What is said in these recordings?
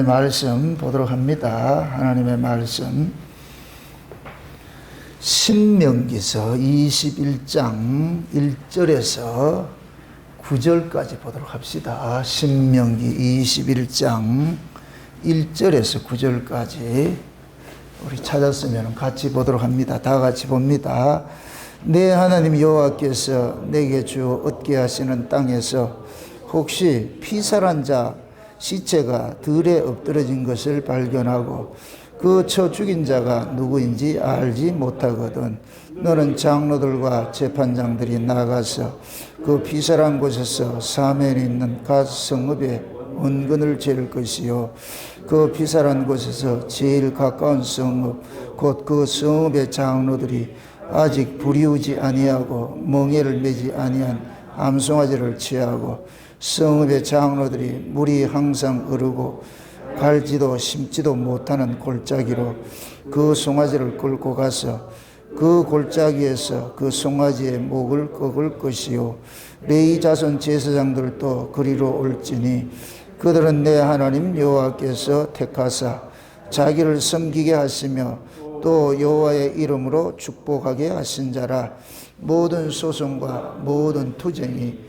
말씀 보도록 합니다. 하나님의 말씀 신명기서 21장 1절에서 9절까지 보도록 합시다. 신명기 21장 1절에서 9절까지 우리 찾았으면 같이 보도록 합니다. 다 같이 봅니다. 내 하나님 여호와께서 내게 주어 얻게 하시는 땅에서 혹시 피살한 자 시체가 들에 엎드러진 것을 발견하고 그 쳐 죽인 자가 누구인지 알지 못하거든 너는 장로들과 재판장들이 나가서 그 피살한 곳에서 사면에 있는 갓 성읍에 은근을 잴 것이요 그 피살한 곳에서 제일 가까운 성읍 곧 그 성읍의 장로들이 아직 불이우지 아니하고 멍에를 매지 아니한 암송아지를 취하고 성읍의 장로들이 물이 항상 흐르고 갈지도 심지도 못하는 골짜기로 그 송아지를 끌고 가서 그 골짜기에서 그 송아지의 목을 꺾을 것이요 레위 자손 제사장들도 그리로 올지니 그들은 내 하나님 여호와께서 택하사 자기를 섬기게 하시며 또 여호와의 이름으로 축복하게 하신 자라. 모든 소송과 모든 투쟁이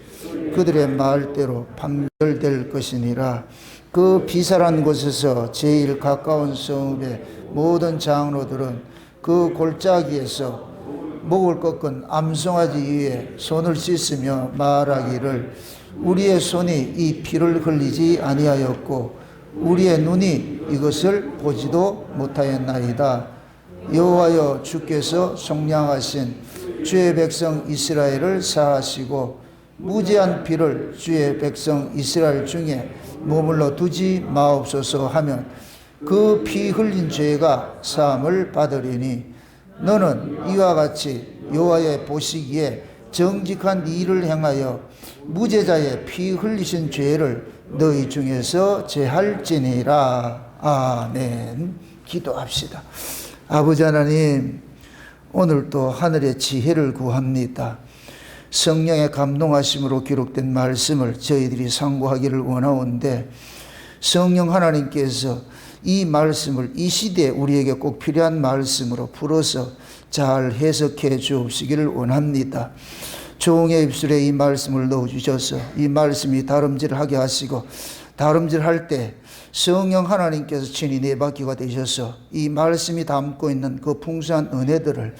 그들의 말대로 판결될 것이니라. 그 피살한 곳에서 제일 가까운 성읍의 모든 장로들은 그 골짜기에서 목을 꺾은 암송아지 위에 손을 씻으며 말하기를 우리의 손이 이 피를 흘리지 아니하였고 우리의 눈이 이것을 보지도 못하였나이다. 여호와여 주께서 속량하신 주의 백성 이스라엘을 사하시고 무죄한 피를 주의 백성 이스라엘 중에 머물러 두지 마옵소서 하면 그 피 흘린 죄가 사함을 받으리니 너는 이와 같이 여호와의 보시기에 정직한 일을 행하여 무죄자의 피 흘리신 죄를 너희 중에서 제할지니라. 아멘. 기도합시다. 아버지 하나님, 오늘도 하늘의 지혜를 구합니다. 성령의 감동하심으로 기록된 말씀을 저희들이 상고하기를 원하오는데 성령 하나님께서 이 말씀을 이 시대에 우리에게 꼭 필요한 말씀으로 풀어서 잘 해석해 주옵시기를 원합니다. 종의 입술에 이 말씀을 넣어주셔서 이 말씀이 다름질하게 하시고 다름질할 때 성령 하나님께서 친히 내바퀴가 되셔서 이 말씀이 담고 있는 그 풍성한 은혜들을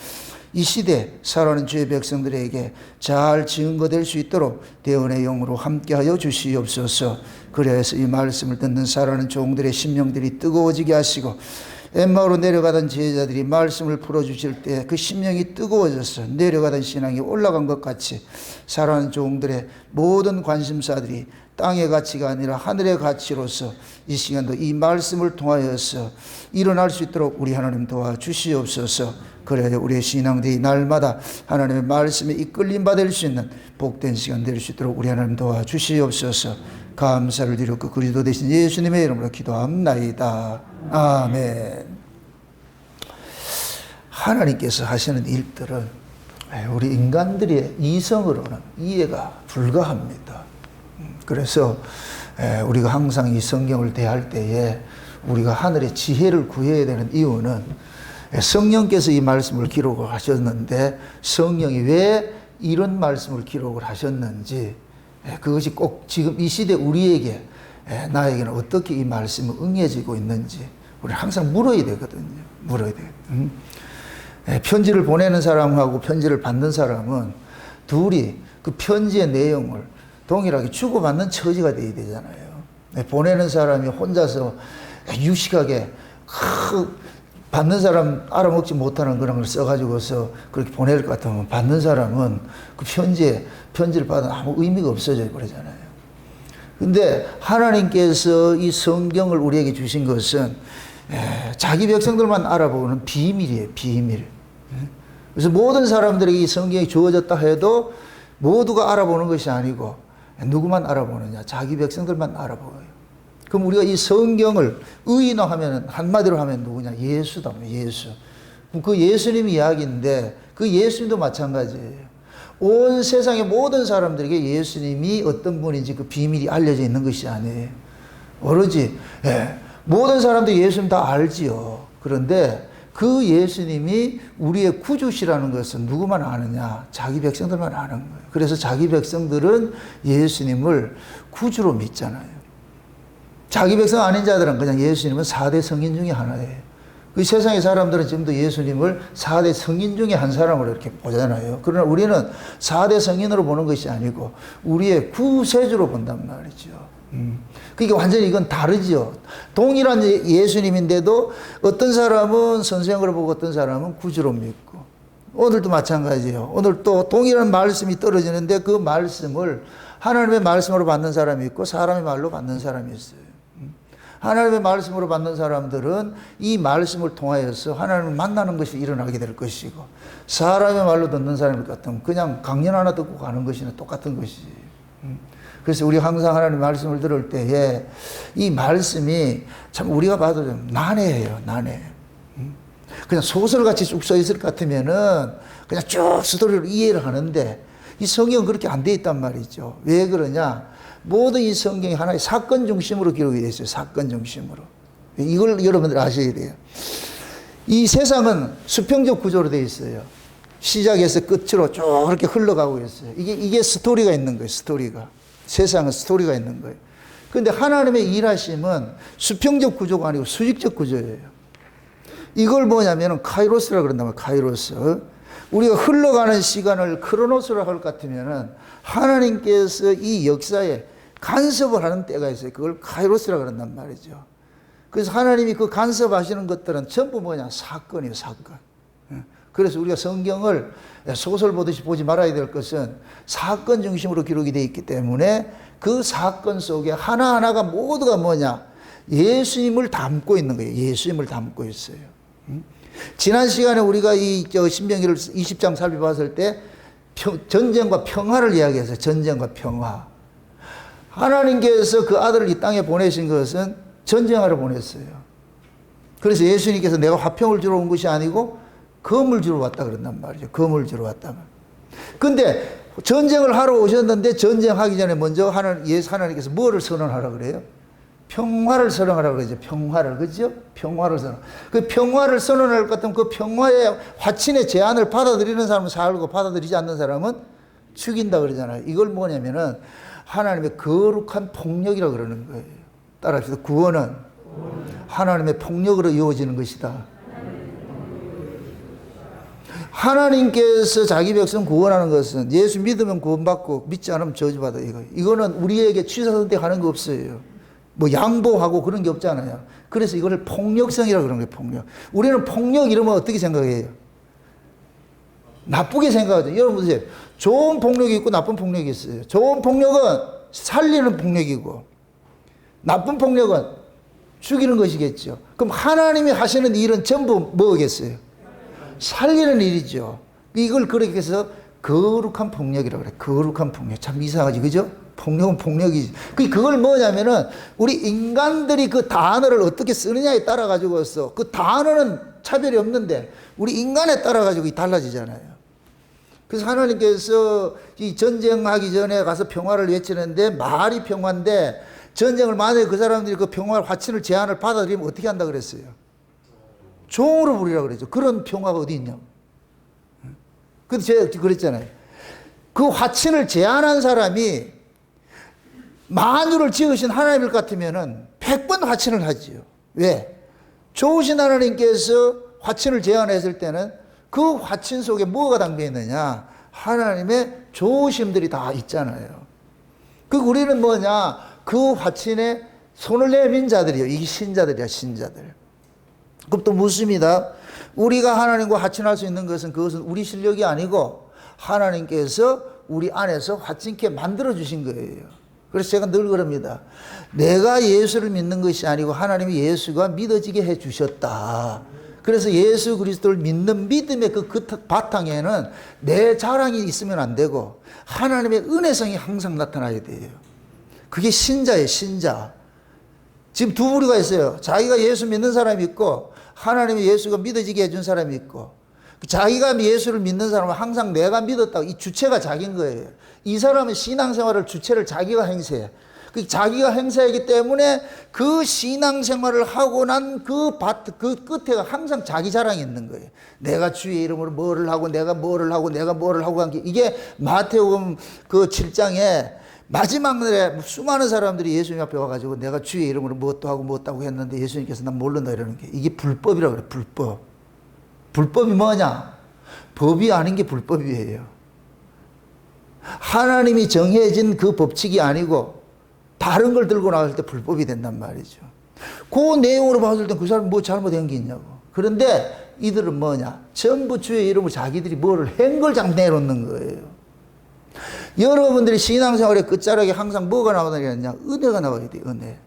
이 시대 살아가는 주의 백성들에게 잘 증거될 수 있도록 대언의 영으로 함께하여 주시옵소서. 그래서 이 말씀을 듣는 살아가는 종들의 심령들이 뜨거워지게 하시고 엠마오로 내려가던 제자들이 말씀을 풀어주실 때 그 심령이 뜨거워져서 내려가던 신앙이 올라간 것 같이 살아가는 종들의 모든 관심사들이 땅의 가치가 아니라 하늘의 가치로서 이 시간도 이 말씀을 통하여서 일어날 수 있도록 우리 하나님 도와주시옵소서. 그래야 우리의 신앙들이 날마다 하나님의 말씀에 이끌림 받을 수 있는 복된 시간 될 수 있도록 우리 하나님 도와주시옵소서. 감사를 드렸고 그리스도 되신 예수님의 이름으로 기도합나이다. 아멘. 하나님께서 하시는 일들은 우리 인간들의 이성으로는 이해가 불가합니다. 그래서 우리가 항상 이 성경을 대할 때에 우리가 하늘의 지혜를 구해야 되는 이유는 성령께서 이 말씀을 기록을 하셨는데 성령이 왜 이런 말씀을 기록을 하셨는지 그것이 꼭 지금 이 시대 우리에게 나에게는 어떻게 이 말씀이 응해지고 있는지 우리 항상 물어야 되거든요. 물어야 돼요. 편지를 보내는 사람하고 편지를 받는 사람은 둘이 그 편지의 내용을 동일하게 주고받는 처지가 돼야 되잖아요. 보내는 사람이 혼자서 유식하게 받는 사람 알아먹지 못하는 그런 걸 써가지고서 그렇게 보낼 것 같으면 받는 사람은 그 편지를 받아 아무 의미가 없어져 버리잖아요. 근데 하나님께서 이 성경을 우리에게 주신 것은 자기 백성들만 알아보는 비밀이에요. 비밀. 그래서 모든 사람들에게 이 성경이 주어졌다 해도 모두가 알아보는 것이 아니고 누구만 알아보느냐? 자기 백성들만 알아보아요. 그럼 우리가 이 성경을 의인화하면 한마디로 하면 누구냐? 예수다. 예수. 그 예수님 이야기인데 그 예수님도 마찬가지예요. 온 세상의 모든 사람들에게 예수님이 어떤 분인지 그 비밀이 알려져 있는 것이 아니에요. 오로지 모든 사람들이 예수님 다 알지요. 그런데 그 예수님이 우리의 구주시라는 것은 누구만 아느냐? 자기 백성들만 아는 거예요. 그래서 자기 백성들은 예수님을 구주로 믿잖아요. 자기 백성 아닌 자들은 그냥 예수님은 4대 성인 중에 하나예요. 그 세상의 사람들은 지금도 예수님을 4대 성인 중에 한 사람으로 이렇게 보잖아요. 그러나 우리는 4대 성인으로 보는 것이 아니고 우리의 구세주로 본단 말이죠. 그러니까 완전히 이건 다르죠. 동일한 예수님인데도 어떤 사람은 선생으로 보고 어떤 사람은 구주로 믿고, 오늘도 마찬가지예요. 오늘 또 동일한 말씀이 떨어지는데 그 말씀을 하나님의 말씀으로 받는 사람이 있고 사람의 말로 받는 사람이 있어요. 하나님의 말씀으로 받는 사람들은 이 말씀을 통하여서 하나님을 만나는 것이 일어나게 될 것이고, 사람의 말로 듣는 사람 같으면 그냥 강연 하나 듣고 가는 것이나 똑같은 것이지. 그래서 우리 항상 하나님 말씀을 들을 때에 이 말씀이 참 우리가 봐도 좀 난해해요. 난해. 그냥 소설같이 쭉 써 있을 것 같으면은 그냥 쭉 스토리를 이해를 하는데 이 성경은 그렇게 안 돼 있단 말이죠. 왜 그러냐? 모든 이 성경이 하나의 사건 중심으로 기록이 되어 있어요. 사건 중심으로. 이걸 여러분들 아셔야 돼요. 이 세상은 수평적 구조로 되어 있어요. 시작에서 끝으로 쭉 이렇게 흘러가고 있어요. 이게 스토리가 있는 거예요. 스토리가. 세상은 스토리가 있는 거예요. 그런데 하나님의 일하심은 수평적 구조가 아니고 수직적 구조예요. 이걸 뭐냐면 카이로스라고 그런단 말이에요. 카이로스. 우리가 흘러가는 시간을 크로노스로 할 것 같으면은 하나님께서 이 역사에 간섭을 하는 때가 있어요. 그걸 카이로스라고 그런단 말이죠. 그래서 하나님이 그 간섭하시는 것들은 전부 뭐냐? 사건이에요. 사건. 그래서 우리가 성경을 소설 보듯이 보지 말아야 될 것은 사건 중심으로 기록이 되어 있기 때문에 그 사건 속에 하나하나가 모두가 뭐냐? 예수님을 담고 있는 거예요. 예수님을 담고 있어요. 지난 시간에 우리가 이 신명기를 20장 살펴봤을 때 전쟁과 평화를 이야기했어요. 전쟁과 평화. 하나님께서 그 아들을 이 땅에 보내신 것은 전쟁하러 보냈어요. 그래서 예수님께서 내가 화평을 주러 온 것이 아니고 검을 주러 왔다 그런단 말이죠. 검을 주러 왔다. 근데 전쟁을 하러 오셨는데 전쟁하기 전에 먼저 하나님께서 뭐를 선언하라 그래요? 평화를 선언하라 그러죠. 평화를. 그죠? 평화를 선언. 그 평화를 선언할 것 같으면 그 평화의 화친의 제안을 받아들이는 사람은 살고 받아들이지 않는 사람은 죽인다 그러잖아요. 이걸 뭐냐면은 하나님의 거룩한 폭력이라고 그러는 거예요. 따라합시다. 구원은 하나님의 폭력으로 이루어지는 것이다. 하나님께서 자기 백성 구원하는 것은 예수 믿으면 구원받고 믿지 않으면 저주받아. 이거는 우리에게 취사선택하는 거 없어요. 뭐 양보하고 그런 게 없잖아요. 그래서 이거를 폭력성이라고 그러는 거예요. 폭력. 우리는 폭력 이러면 어떻게 생각해요? 나쁘게 생각하죠. 여러분 보세요. 좋은 폭력이 있고 나쁜 폭력이 있어요. 좋은 폭력은 살리는 폭력이고 나쁜 폭력은 죽이는 것이겠죠. 그럼 하나님이 하시는 일은 전부 뭐겠어요? 살리는 일이죠. 이걸 그렇게 해서 거룩한 폭력이라고 그래. 거룩한 폭력. 참 이상하지, 그죠? 폭력은 폭력이지. 그걸 뭐냐면은 우리 인간들이 그 단어를 어떻게 쓰느냐에 따라 가지고서 그 단어는 차별이 없는데 우리 인간에 따라 가지고 달라지잖아요. 그래서 하나님께서 이 전쟁하기 전에 가서 평화를 외치는데 말이 평화인데 전쟁을 만약에 그 사람들이 그 평화 화친을 제안을 받아들이면 어떻게 한다 그랬어요? 종으로 부리라고 그랬죠. 그런 평화가 어디 있냐고. 근데 제가 그랬잖아요. 그 화친을 제안한 사람이 만유를 지으신 하나님일 같으면은 100번 화친을 하지요. 왜? 좋으신 하나님께서 화친을 제안했을 때는 그 화친 속에 뭐가 담겨 있느냐? 하나님의 좋으심들이 다 있잖아요. 우리는 뭐냐? 그 화친에 손을 내민 자들이요. 이게 신자들이야, 신자들. 그럼 또 묻습니다. 우리가 하나님과 화친할 수 있는 것은 그것은 우리 실력이 아니고 하나님께서 우리 안에서 화친케 만들어 주신 거예요. 그래서 제가 늘 그럽니다. 내가 예수를 믿는 것이 아니고 하나님이 예수가 믿어지게 해 주셨다. 그래서 예수 그리스도를 믿는 믿음의 그 바탕에는 내 자랑이 있으면 안 되고 하나님의 은혜성이 항상 나타나야 돼요. 그게 신자예요, 신자. 지금 두 부류가 있어요. 자기가 예수 믿는 사람이 있고 하나님이 예수가 믿어지게 해준 사람이 있고, 자기가 예수를 믿는 사람은 항상 내가 믿었다고, 이 주체가 자기인 거예요. 이 사람은 신앙생활을 주체를 자기가 행세해. 자기가 행사하기 때문에 그 신앙생활을 하고 난 그 끝에가 항상 자기 자랑이 있는 거예요. 내가 주의 이름으로 뭐를 하고 내가 뭐를 하고 내가 뭐를 하고 한 게, 이게 마태복음 그 7장에 마지막 날에 수많은 사람들이 예수님 앞에 와가지고 내가 주의 이름으로 무엇도 하고 무엇도 하고 했는데 예수님께서 난 모른다 이러는 게, 이게 불법이라고 그래. 불법. 불법이 뭐냐? 법이 아닌 게 불법이에요. 하나님이 정해진 그 법칙이 아니고 다른 걸 들고 나왔을 때 불법이 된단 말이죠. 그 내용으로 봤을 때 그 사람 뭐 잘못한 게 있냐고. 그런데 이들은 뭐냐? 전부 주의 이름으로 자기들이 뭐를 한 걸 자꾸 내놓는 거예요. 여러분들이 신앙생활의 끝자락에 항상 뭐가 나오느냐? 은혜가 나와야 돼요. 은혜.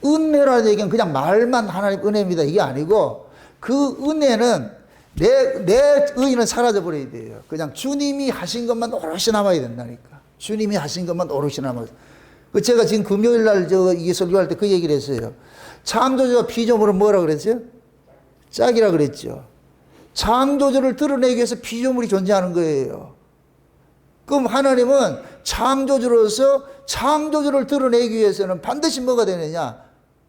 은혜라는 얘기는 그냥 말만 하나님 은혜입니다, 이게 아니고, 그 은혜는 내 의의는 사라져버려야 돼요. 그냥 주님이 하신 것만 오롯이 남아야 된다니까. 주님이 하신 것만 오롯이 남아야 돼요. 제가 지금 금요일 날 이게 설교할 때 그 얘기를 했어요. 창조주와 피조물은 뭐라 그랬어요? 짝이라 그랬죠. 창조주를 드러내기 위해서 피조물이 존재하는 거예요. 그럼 하나님은 창조주로서 창조주를 드러내기 위해서는 반드시 뭐가 되느냐?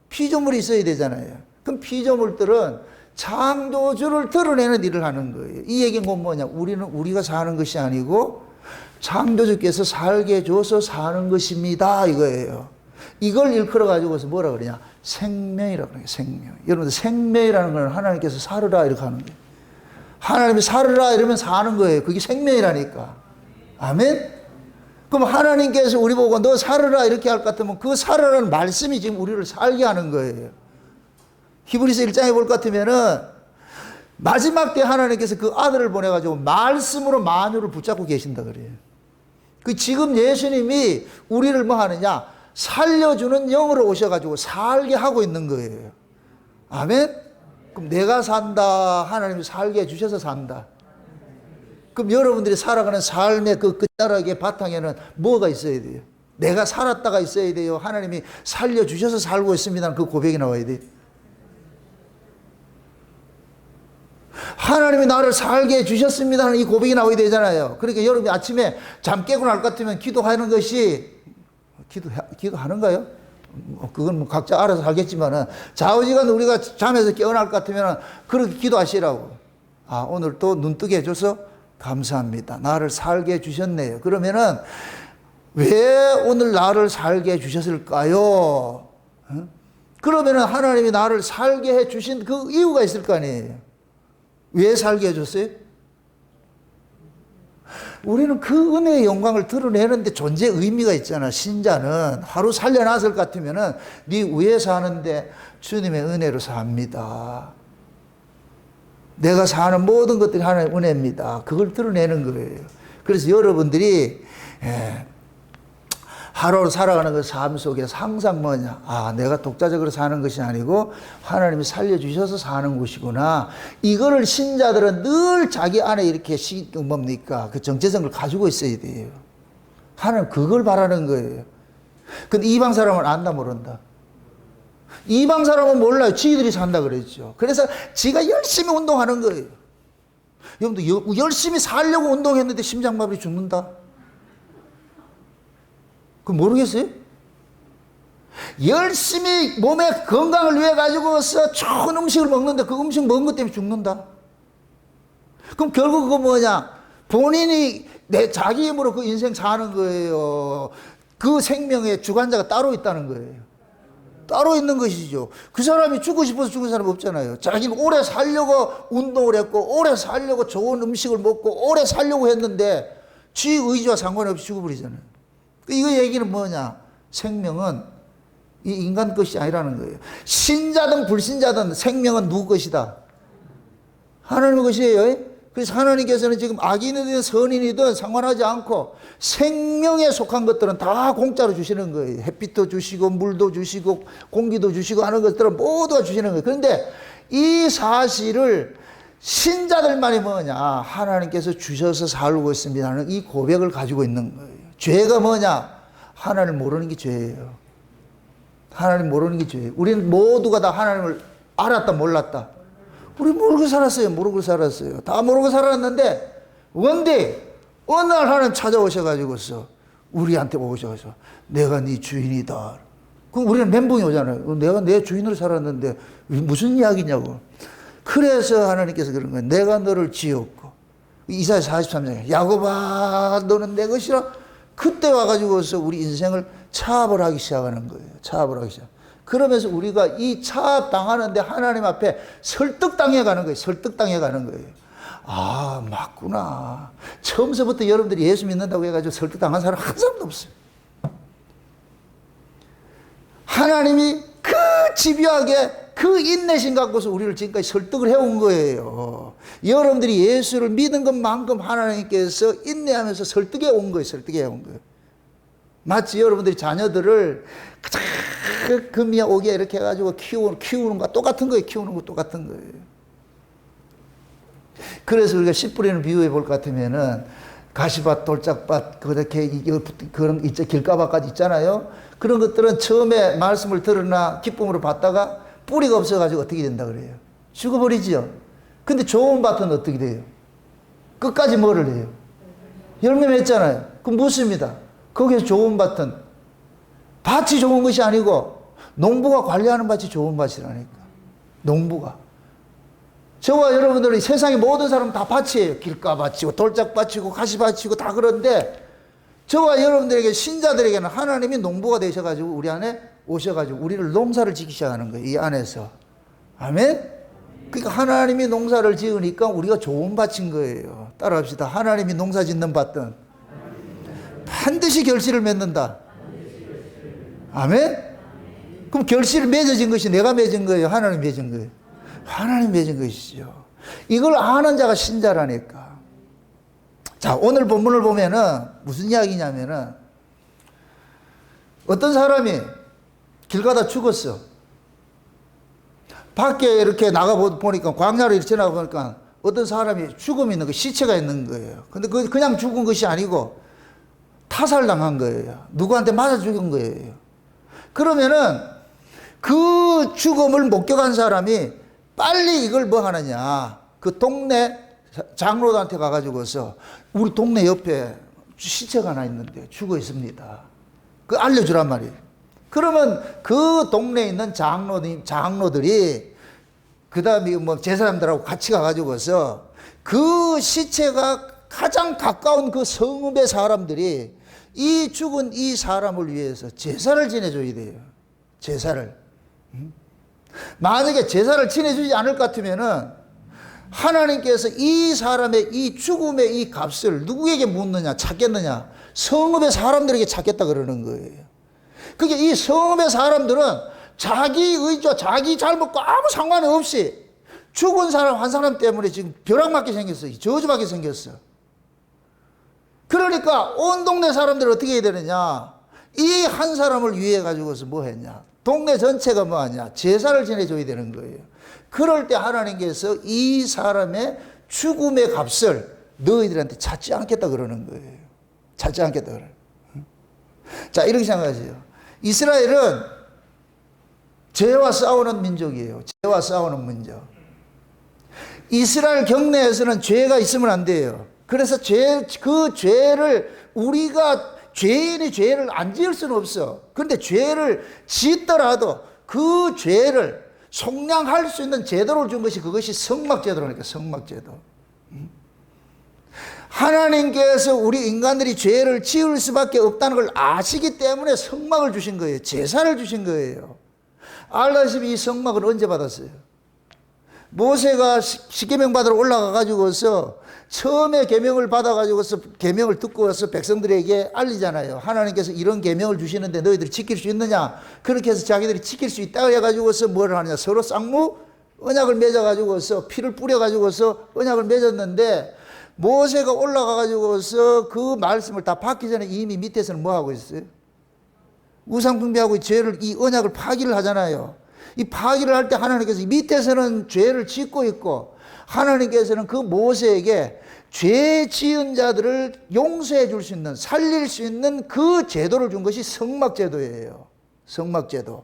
피조물이 있어야 되잖아요. 그럼 피조물들은 창조주를 드러내는 일을 하는 거예요. 이 얘기는 뭐냐? 우리가 사는 것이 아니고 창조주께서 살게 해줘서 사는 것입니다, 이거예요. 이걸 일컬어 가지고서 뭐라 그러냐? 생명이라고 그래요. 생명. 여러분들, 생명이라는 건 하나님께서 살으라 이렇게 하는 거예요. 하나님이 살으라 이러면 사는 거예요. 그게 생명이라니까. 아멘? 그럼 하나님께서 우리 보고 너 살으라 이렇게 할 것 같으면 그 살으라는 말씀이 지금 우리를 살게 하는 거예요. 히브리서 1장에 볼 것 같으면은 마지막 때 하나님께서 그 아들을 보내가지고 말씀으로 만유를 붙잡고 계신다 그래요. 그 지금 예수님이 우리를 뭐 하느냐? 살려주는 영으로 오셔가지고 살게 하고 있는 거예요. 아멘? 그럼 내가 산다. 하나님이 살게 해주셔서 산다. 그럼 여러분들이 살아가는 삶의 그 끝자락의 바탕에는 뭐가 있어야 돼요? 내가 살았다가 있어야 돼요. 하나님이 살려주셔서 살고 있습니다. 그 고백이 나와야 돼요. 하나님이 나를 살게 해주셨습니다 하는 이 고백이 나와야 되잖아요. 그러니까 여러분이 아침에 잠 깨고 날 것 같으면 기도하는 것이, 기도하는가요? 그건 뭐 각자 알아서 하겠지만은, 좌우지간 우리가 잠에서 깨어날 것 같으면 그렇게 기도하시라고. 아, 오늘 또 눈 뜨게 해줘서 감사합니다. 나를 살게 해주셨네요. 그러면은 왜 오늘 나를 살게 해주셨을까요? 그러면은 하나님이 나를 살게 해주신 그 이유가 있을 거 아니에요. 왜 살게 해줬어요? 우리는 그 은혜의 영광을 드러내는데 존재 의미가 있잖아. 신자는 하루 살려놨을 것 같으면은 네 위에 사는데 주님의 은혜로 삽니다. 내가 사는 모든 것들이 하나님의 은혜입니다. 그걸 드러내는 거예요. 그래서 여러분들이 하루를 살아가는 그 삶 속에서 항상 뭐냐? 아, 내가 독자적으로 사는 것이 아니고 하나님이 살려주셔서 사는 것이구나. 이거를 신자들은 늘 자기 안에 이렇게 뭡니까? 그 정체성을 가지고 있어야 돼요. 하나님 그걸 바라는 거예요. 근데 이방 사람은 안다 모른다. 이방 사람은 몰라요. 지들이 산다 그랬죠. 그래서 지가 열심히 운동하는 거예요. 여러분들 열심히 살려고 운동했는데 심장마비 죽는다? 그 모르겠어요? 열심히 몸의 건강을 위해 가지고서 좋은 음식을 먹는데 그 음식 먹은 것 때문에 죽는다? 그럼 결국 그거 뭐냐? 본인이 자기 힘으로 그 인생 사는 거예요. 그 생명의 주관자가 따로 있다는 거예요. 따로 있는 것이죠. 그 사람이 죽고 싶어서 죽은 사람 없잖아요. 자기는 오래 살려고 운동을 했고 오래 살려고 좋은 음식을 먹고 오래 살려고 했는데 지 의지와 상관없이 죽어버리잖아요. 이거 얘기는 뭐냐? 생명은 이 인간 것이 아니라는 거예요. 신자든 불신자든 생명은 누구 것이다? 하나님의 것이에요. 그래서 하나님께서는 지금 악인이든 선인이든 상관하지 않고 생명에 속한 것들은 다 공짜로 주시는 거예요. 햇빛도 주시고 물도 주시고 공기도 주시고 하는 것들은 모두 주시는 거예요. 그런데 이 사실을 신자들만이 뭐냐? 하나님께서 주셔서 살고 있습니다 하는 이 고백을 가지고 있는 거예요. 죄가 뭐냐? 하나님을 모르는 게 죄예요. 하나님 모르는 게 죄예요. 우리는 모두가 다 하나님을 알았다 몰랐다. 우리 모르고 살았어요. 모르고 살았어요. 다 모르고 살았는데 원데 어느 날 하나님 찾아오셔가지고서 우리한테 오셔서 내가 네 주인이다. 그럼 우리는 멘붕이 오잖아요. 내가 내 주인으로 살았는데 무슨 이야기냐고. 그래서 하나님께서 그런 거예요. 내가 너를 지었고. 이사야 43장에 야곱아 너는 내 것이라. 그때 와가지고서 우리 인생을 차압을 하기 시작하는 거예요. 차압을 하기 시작. 그러면서 우리가 이 차압당하는데 하나님 앞에 설득당해 가는 거예요. 설득당해 가는 거예요. 아, 맞구나. 처음서부터 여러분들이 예수 믿는다고 해가지고 설득당한 사람 한 사람도 없어요. 하나님이 그 집요하게 그 인내심 갖고서 우리를 지금까지 설득을 해온 거예요. 여러분들이 예수를 믿은 것만큼 하나님께서 인내하면서 설득해 온 거예요. 설득해 온 거예요. 마치 여러분들이 자녀들을 금이 오게 이렇게 해가지고 키우는 거 똑같은 거예요. 키우는 거 똑같은 거예요. 그래서 우리가 씨 뿌리는 비유해 볼 것 같으면은 가시밭, 돌짝밭, 그렇게 그런 길가밭까지 있잖아요. 그런 것들은 처음에 말씀을 들으나 기쁨으로 받다가 뿌리가 없어가지고 어떻게 된다 그래요? 죽어버리죠. 근데 좋은 밭은 어떻게 돼요? 끝까지 뭐를 해요? 열매 맺잖아요. 그럼 묻습니다. 거기서 좋은 밭은 밭이 좋은 것이 아니고 농부가 관리하는 밭이 좋은 밭이라니까. 농부가. 저와 여러분들이 세상의 모든 사람은 다 밭이에요. 길가밭이고 돌짝밭이고 가시밭이고 다 그런데 저와 여러분들에게 신자들에게는 하나님이 농부가 되셔가지고 우리 안에 오셔가지고 우리를 농사를 짓기 시작하는 거예요. 이 안에서. 아멘? 그러니까 하나님이 농사를 지으니까 우리가 좋은 밭인 거예요. 따라합시다. 하나님이 농사 짓는 밭은 반드시 결실을 맺는다. 아멘? 그럼 결실을 맺어진 것이 내가 맺은 거예요? 하나님 맺은 거예요? 하나님 맺은 것이죠. 이걸 아는 자가 신자라니까. 자, 오늘 본문을 보면은 무슨 이야기냐면은 어떤 사람이 길 가다 죽었어. 밖에 이렇게 나가 보니까 광야로 이렇게 나가 보니까 어떤 사람이 죽음이 있는 거, 시체가 있는 거예요. 근데 그냥 죽은 것이 아니고 타살당한 거예요. 누구한테 맞아 죽은 거예요. 그러면은 그 죽음을 목격한 사람이 빨리 이걸 뭐 하느냐. 그 동네 장로들한테 가가지고서 우리 동네 옆에 시체가 하나 있는데 죽어 있습니다. 그 알려주란 말이에요. 그러면 그 동네에 있는 장로들이 그 다음에 뭐 제사장들하고 같이 가가지고서 그 시체가 가장 가까운 그 성읍의 사람들이 이 죽은 이 사람을 위해서 제사를 지내줘야 돼요. 제사를. 만약에 제사를 지내주지 않을 것 같으면은 하나님께서 이 사람의 이 죽음의 이 값을 누구에게 묻느냐, 찾겠느냐? 성읍의 사람들에게 찾겠다 그러는 거예요. 그게 이 성읍의 사람들은 자기 의지와 자기 잘못과 아무 상관이 없이 죽은 사람 한 사람 때문에 지금 벼락맞게 생겼어요. 저주받게 생겼어. 그러니까 온 동네 사람들이 어떻게 해야 되느냐? 이 한 사람을 위해 가지고서 뭐 했냐? 동네 전체가 뭐 하냐? 제사를 지내줘야 되는 거예요. 그럴 때 하나님께서 이 사람의 죽음의 값을 너희들한테 찾지 않겠다 그러는 거예요. 찾지 않겠다 그래요. 자, 이렇게 생각하세요. 이스라엘은 죄와 싸우는 민족이에요. 죄와 싸우는 민족. 이스라엘 경내에서는 죄가 있으면 안 돼요. 그래서 그 죄를 우리가 죄인이 죄를 안 지을 수는 없어. 그런데 죄를 짓더라도 그 죄를 속량할 수 있는 제도를 준 것이 그것이 성막제도라니까. 성막제도. 하나님께서 우리 인간들이 죄를 지을 수밖에 없다는 걸 아시기 때문에 성막을 주신 거예요. 제사를 주신 거예요. 알다시피 이 성막을 언제 받았어요? 모세가 십계명 받으러 올라가 가지고서 처음에 계명을 받아 가지고서 계명을 듣고 와서 백성들에게 알리잖아요. 하나님께서 이런 계명을 주시는데 너희들이 지킬 수 있느냐? 그렇게 해서 자기들이 지킬 수 있다고 해 가지고서 뭘 하느냐? 서로 쌍무 언약을 맺어 가지고서 피를 뿌려 가지고서 언약을 맺었는데 모세가 올라가 가지고서 그 말씀을 다 받기 전에 이미 밑에서는 뭐 하고 있어요? 우상 숭배하고 죄를 이 언약을 파기를 하잖아요. 이 파기를 할 때 하나님께서 밑에서는 죄를 짓고 있고 하나님께서는 그 모세에게 죄 지은 자들을 용서해 줄 수 있는, 살릴 수 있는 그 제도를 준 것이 성막제도예요. 성막제도.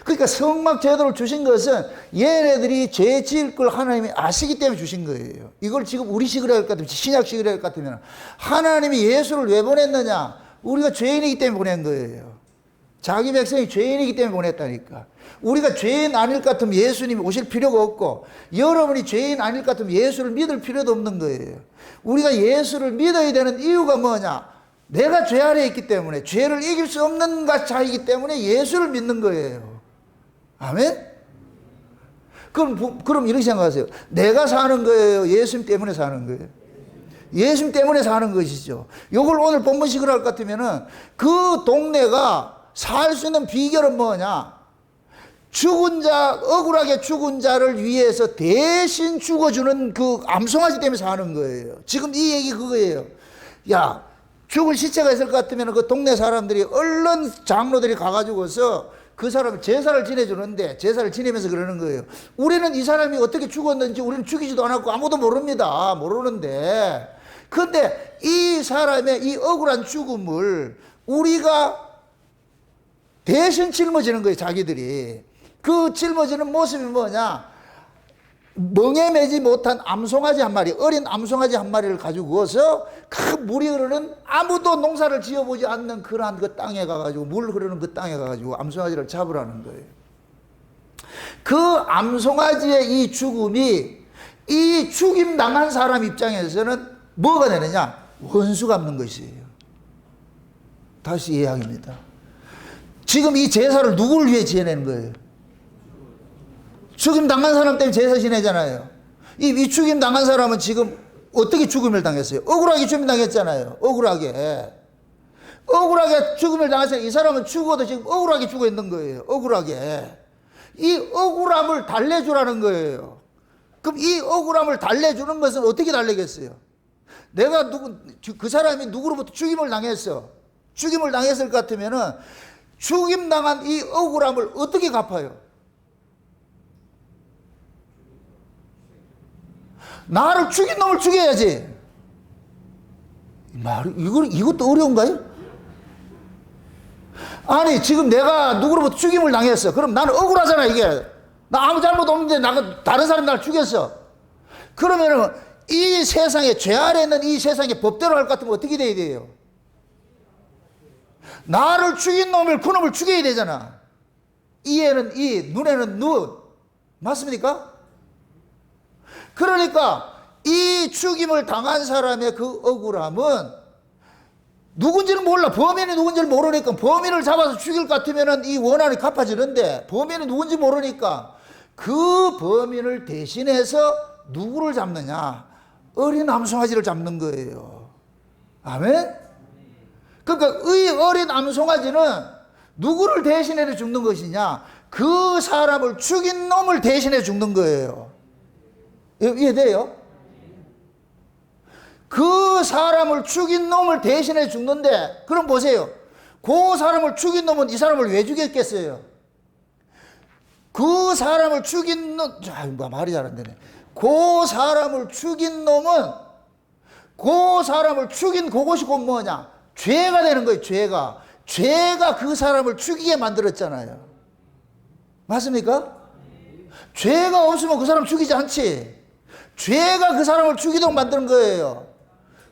그러니까 성막 제도를 주신 것은 얘네들이 죄 지을 걸 하나님이 아시기 때문에 주신 거예요. 이걸 지금 우리식으로 할 것 같으면, 신약식으로 할 것 같으면, 하나님이 예수를 왜 보냈느냐? 우리가 죄인이기 때문에 보낸 거예요. 자기 백성이 죄인이기 때문에 보냈다니까. 우리가 죄인 아닐 것 같으면 예수님이 오실 필요가 없고, 여러분이 죄인 아닐 것 같으면 예수를 믿을 필요도 없는 거예요. 우리가 예수를 믿어야 되는 이유가 뭐냐? 내가 죄 아래 있기 때문에, 죄를 이길 수 없는 자이기 때문에 예수를 믿는 거예요. 아멘? 그럼 이렇게 생각하세요. 내가 사는 거예요? 예수님 때문에 사는 거예요? 예수님 때문에 사는 것이죠. 이걸 오늘 본문식으로 할 것 같으면은, 그 동네가 살 수 있는 비결은 뭐냐? 죽은 자, 억울하게 죽은 자를 위해서 대신 죽어주는 그 암송아지 때문에 사는 거예요. 지금 이 얘기 그거예요. 야, 죽을 시체가 있을 것 같으면 그 동네 사람들이 얼른 장로들이 가가지고서 그 사람을 제사를 지내주는데, 제사를 지내면서 그러는 거예요. 우리는 이 사람이 어떻게 죽었는지 우리는 죽이지도 않았고 아무도 모릅니다. 모르는데. 근데 이 사람의 이 억울한 죽음을 우리가 대신 짊어지는 거예요, 자기들이. 그 짊어지는 모습이 뭐냐? 멍에 매지 못한 암송아지 한 마리, 어린 암송아지 한 마리를 가지고서 큰 물이 흐르는, 아무도 농사를 지어보지 않는 그러한 그 땅에 가가지고, 물 흐르는 그 땅에 가가지고 암송아지를 잡으라는 거예요. 그 암송아지의 이 죽음이, 이 죽임 당한 사람 입장에서는 뭐가 되느냐? 원수 갚는 것이에요. 다시 이해합니다. 지금 이 제사를 누구를 위해 지내는 거예요? 죽임 당한 사람 때문에 제사 지내잖아요. 이 죽임 당한 사람은 지금 어떻게 죽음을 당했어요? 억울하게 죽임 당했잖아요. 억울하게 죽음을 당했어요. 이 사람은 죽어도 지금 억울하게 죽어 있는 거예요. 억울하게. 이 억울함을 달래주라는 거예요. 그럼 이 억울함을 달래주는 것은 어떻게 달래겠어요? 내가 그 사람이 누구로부터 죽임을 당했어. 죽임을 당했을 것 같으면은 죽임 당한 이 억울함을 어떻게 갚아요? 나를 죽인 놈을 죽여야지. 이것도 어려운가요? 아니, 지금 내가 누구로부터 죽임을 당했어. 그럼 나는 억울하잖아, 이게. 나 아무 잘못 없는데 다른 사람이 나를 죽였어. 그러면은 이 세상에, 죄 아래 있는 이 세상에 법대로 할 것 같으면 어떻게 돼야 돼요? 나를 죽인 놈을, 그놈을 죽여야 되잖아. 이에는 이, 눈에는 눈. 맞습니까? 그러니까 이 죽임을 당한 사람의 그 억울함은 누군지는 몰라. 범인이 누군지를 모르니까, 범인을 잡아서 죽일 것 같으면 이 원한이 갚아지는데, 범인이 누군지 모르니까 그 범인을 대신해서 누구를 잡느냐? 어린 암송아지를 잡는 거예요. 아멘? 그러니까 이 어린 암송아지는 누구를 대신해 죽는 것이냐? 그 사람을 죽인 놈을 대신해 죽는 거예요. 이해돼요? 그 사람을 죽인 놈을 대신해 죽는데, 그럼 보세요. 그 사람을 죽인 놈은 이 사람을 왜 죽였겠어요? 그 사람을 죽인 놈, 말이 잘 안 되네. 그 사람을 죽인 놈은, 그 사람을 죽인 그것이 곧 뭐냐? 죄가 되는 거예요, 죄가. 죄가 그 사람을 죽이게 만들었잖아요. 맞습니까? 죄가 없으면 그 사람 죽이지 않지. 죄가 그 사람을 죽이도록 만드는 거예요.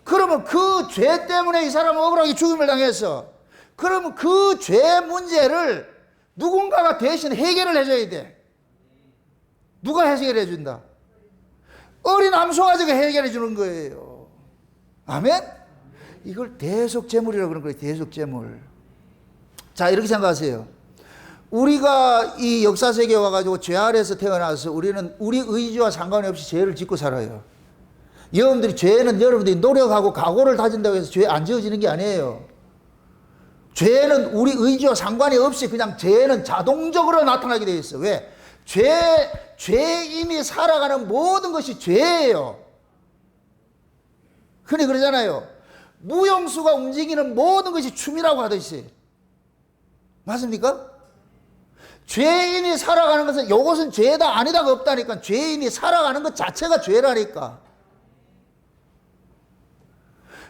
그러면 그 죄 때문에 이 사람은 억울하게 죽임을 당했어. 그러면 그 죄 문제를 누군가가 대신 해결을 해줘야 돼. 누가 해결해 준다? 어린 암송아지가 해결해 주는 거예요. 아멘? 이걸 대속제물이라고 그러는 거예요. 대속제물. 자, 이렇게 생각하세요. 우리가 이 역사세계에 와가지고 죄 아래에서 태어나서 우리는 우리 의지와 상관없이 죄를 짓고 살아요. 여러분들이 죄는 여러분들이 노력하고 각오를 다진다고 해서 죄 안 지어지는 게 아니에요. 죄는 우리 의지와 상관이 없이 그냥 죄는 자동적으로 나타나게 되어 있어. 왜? 죄인이 살아가는 모든 것이 죄예요. 흔히 그러잖아요. 무용수가 움직이는 모든 것이 춤이라고 하듯이. 맞습니까? 죄인이 살아가는 것은 이것은 죄다 아니다가 없다니까. 죄인이 살아가는 것 자체가 죄라니까.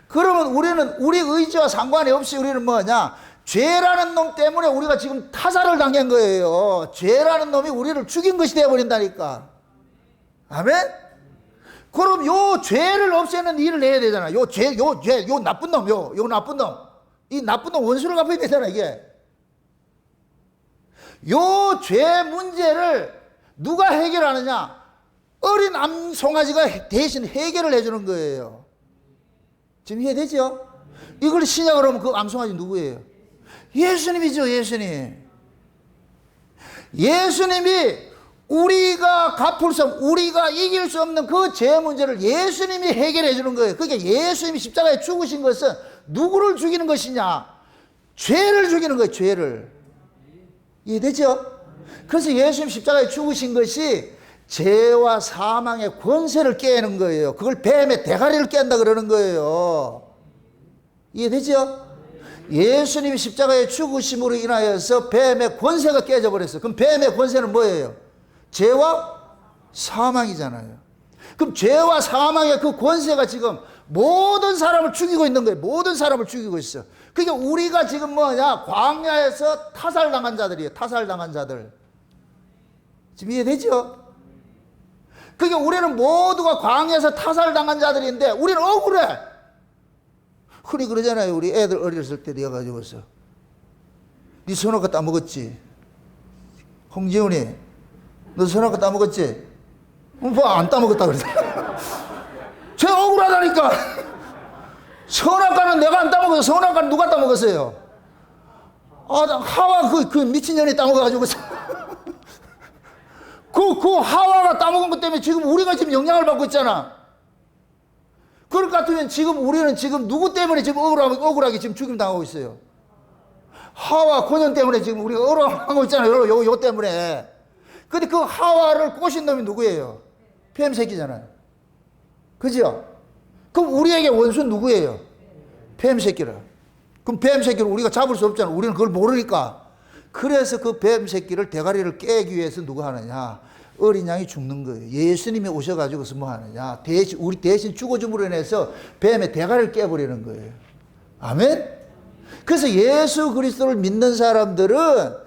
그러면 우리는 우리 의지와 상관이 없이 우리는 뭐냐? 죄라는 놈 때문에 우리가 지금 타살을 당한 거예요. 죄라는 놈이 우리를 죽인 것이 되어버린다니까. 아멘? 그럼 요 죄를 없애는 일을 해야 되잖아. 요 나쁜 놈, 요 나쁜 놈. 이 나쁜 놈 원수를 갚아야 되잖아, 이게. 요 죄 문제를 누가 해결하느냐? 어린 암송아지가 대신 해결을 해주는 거예요. 지금 이해되죠? 이걸 신약으로 하면 그 암송아지 누구예요? 예수님이죠, 예수님. 예수님이 우리가 갚을 수 없는, 우리가 이길 수 없는 그 죄 문제를 예수님이 해결해 주는 거예요. 그러니까 예수님이 십자가에 죽으신 것은 누구를 죽이는 것이냐? 죄를 죽이는 거예요, 죄를. 이해되죠? 그래서 예수님 십자가에 죽으신 것이 죄와 사망의 권세를 깨는 거예요. 그걸 뱀의 대가리를 깬다 그러는 거예요. 이해되죠? 예수님이 십자가에 죽으심으로 인하여서 뱀의 권세가 깨져버렸어요. 그럼 뱀의 권세는 뭐예요? 죄와 사망이잖아요. 그럼 죄와 사망의 그 권세가 지금 모든 사람을 죽이고 있는 거예요. 모든 사람을 죽이고 있어. 그러니까 우리가 지금 뭐냐? 광야에서 타살당한 자들이에요. 타살당한 자들. 지금 이해되죠? 그러니까 우리는 모두가 광야에서 타살당한 자들인데 우리는 억울해. 흔히 그러잖아요. 우리 애들 어렸을 때 내가 가지고서 네 선호가 따먹었지. 홍지훈이 너 선호가 따먹었지? 뭐 안 따먹었다 그러잖아. 쟤 억울하다니까. 선악과는 내가 안 따먹어서 선악과는 누가 따먹었어요? 하와 그 미친년이 따먹어가지고 그 하와가 따먹은 것 때문에 지금 우리가 지금 영향을 받고 있잖아. 그럴 것 같으면 지금 우리는 지금 누구 때문에 지금 억울하게 지금 죽임 당하고 있어요? 하와 고년 때문에 지금 우리가 억울하고 있잖아요. 요 때문에. 근데 그 하와를 꼬신 놈이 누구예요? 뱀 새끼잖아요. 그죠? 그럼 우리에게 원수는 누구예요? 뱀 새끼라. 그럼 뱀 새끼를 우리가 잡을 수 없잖아. 우리는 그걸 모르니까. 그래서 그 뱀 새끼를 대가리를 깨기 위해서 누가 하느냐? 어린 양이 죽는 거예요. 예수님이 오셔가지고서 뭐 하느냐? 우리 대신 죽어줌으로 인해서 뱀의 대가리를 깨버리는 거예요. 아멘? 그래서 예수 그리스도를 믿는 사람들은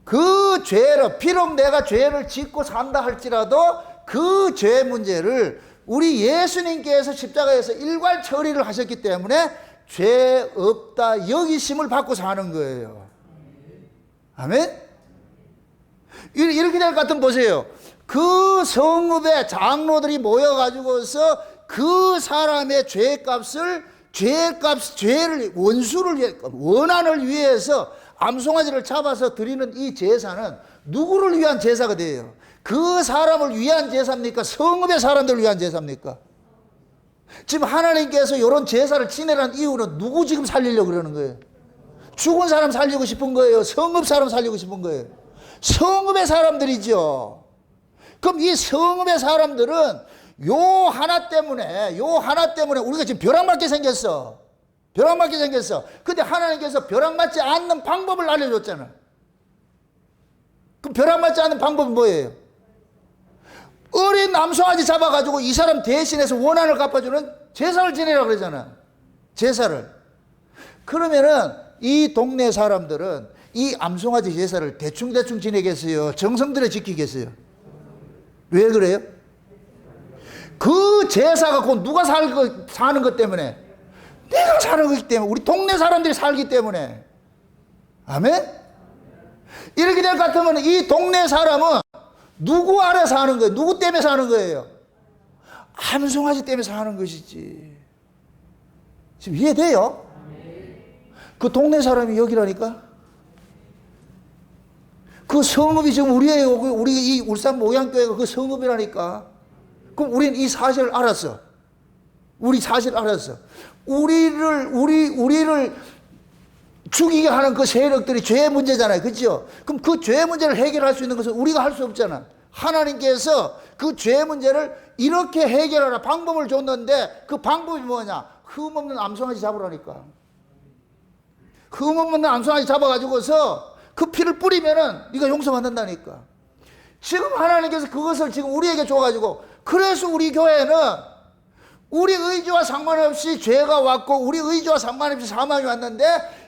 그 죄를, 비록 내가 죄를 짓고 산다 할지라도 그 죄 문제를 우리 예수님께서 십자가에서 일괄 처리를 하셨기 때문에 죄 없다 여기심을 받고 사는 거예요. 아멘? 이렇게 될 것 같으면 보세요. 그 성읍에 장로들이 모여가지고서 그 사람의 죄를, 원한을 위해서 암송아지를 잡아서 드리는 이 제사는 누구를 위한 제사가 돼요? 그 사람을 위한 제사입니까? 성읍의 사람들을 위한 제사입니까? 지금 하나님께서 이런 제사를 지내라는 이유는 누구 지금 살리려고 그러는 거예요? 죽은 사람 살리고 싶은 거예요? 성읍 사람 살리고 싶은 거예요? 성읍의 사람들이죠. 그럼 이 성읍의 사람들은 요 하나 때문에 우리가 지금 벼락맞게 생겼어. 벼락맞게 생겼어. 근데 하나님께서 벼락맞지 않는 방법을 알려줬잖아. 그럼 벼락맞지 않는 방법은 뭐예요? 어린 암송아지 잡아가지고 이 사람 대신해서 원한을 갚아주는 제사를 지내라고 그러잖아. 제사를. 그러면은 이 동네 사람들은 이 암송아지 제사를 대충 지내겠어요? 정성 들여 지키겠어요? 왜 그래요? 그 제사 갖고 누가 사는 것 때문에, 내가 사는 거기 때문에, 우리 동네 사람들이 살기 때문에. 아멘? 이렇게 될 것 같으면 이 동네 사람은 누구 아래 사는 거예요? 누구 때문에 사는 거예요? 암송아지 때문에 사는 것이지. 지금 이해돼요? 그 동네 사람이 여기라니까? 그 성읍이 지금 우리예요. 우리 이 울산 목양교회가 그 성읍이라니까. 그럼 우리는 이 사실을 알았어. 우리 사실을 알았어. 우리를 죽이게 하는 그 세력들이 죄의 문제잖아요. 그렇죠? 그럼 그 죄의 문제를 해결할 수 있는 것은 우리가 할 수 없잖아. 하나님께서 그 죄의 문제를 이렇게 해결하라 방법을 줬는데 그 방법이 뭐냐? 흠없는 암송아지 잡으라니까. 흠없는 암송아지 잡아가지고서 그 피를 뿌리면은 네가 용서받는다니까. 지금 하나님께서 그것을 지금 우리에게 줘가지고, 그래서 우리 교회는 우리 의지와 상관없이 죄가 왔고 우리 의지와 상관없이 사망이 왔는데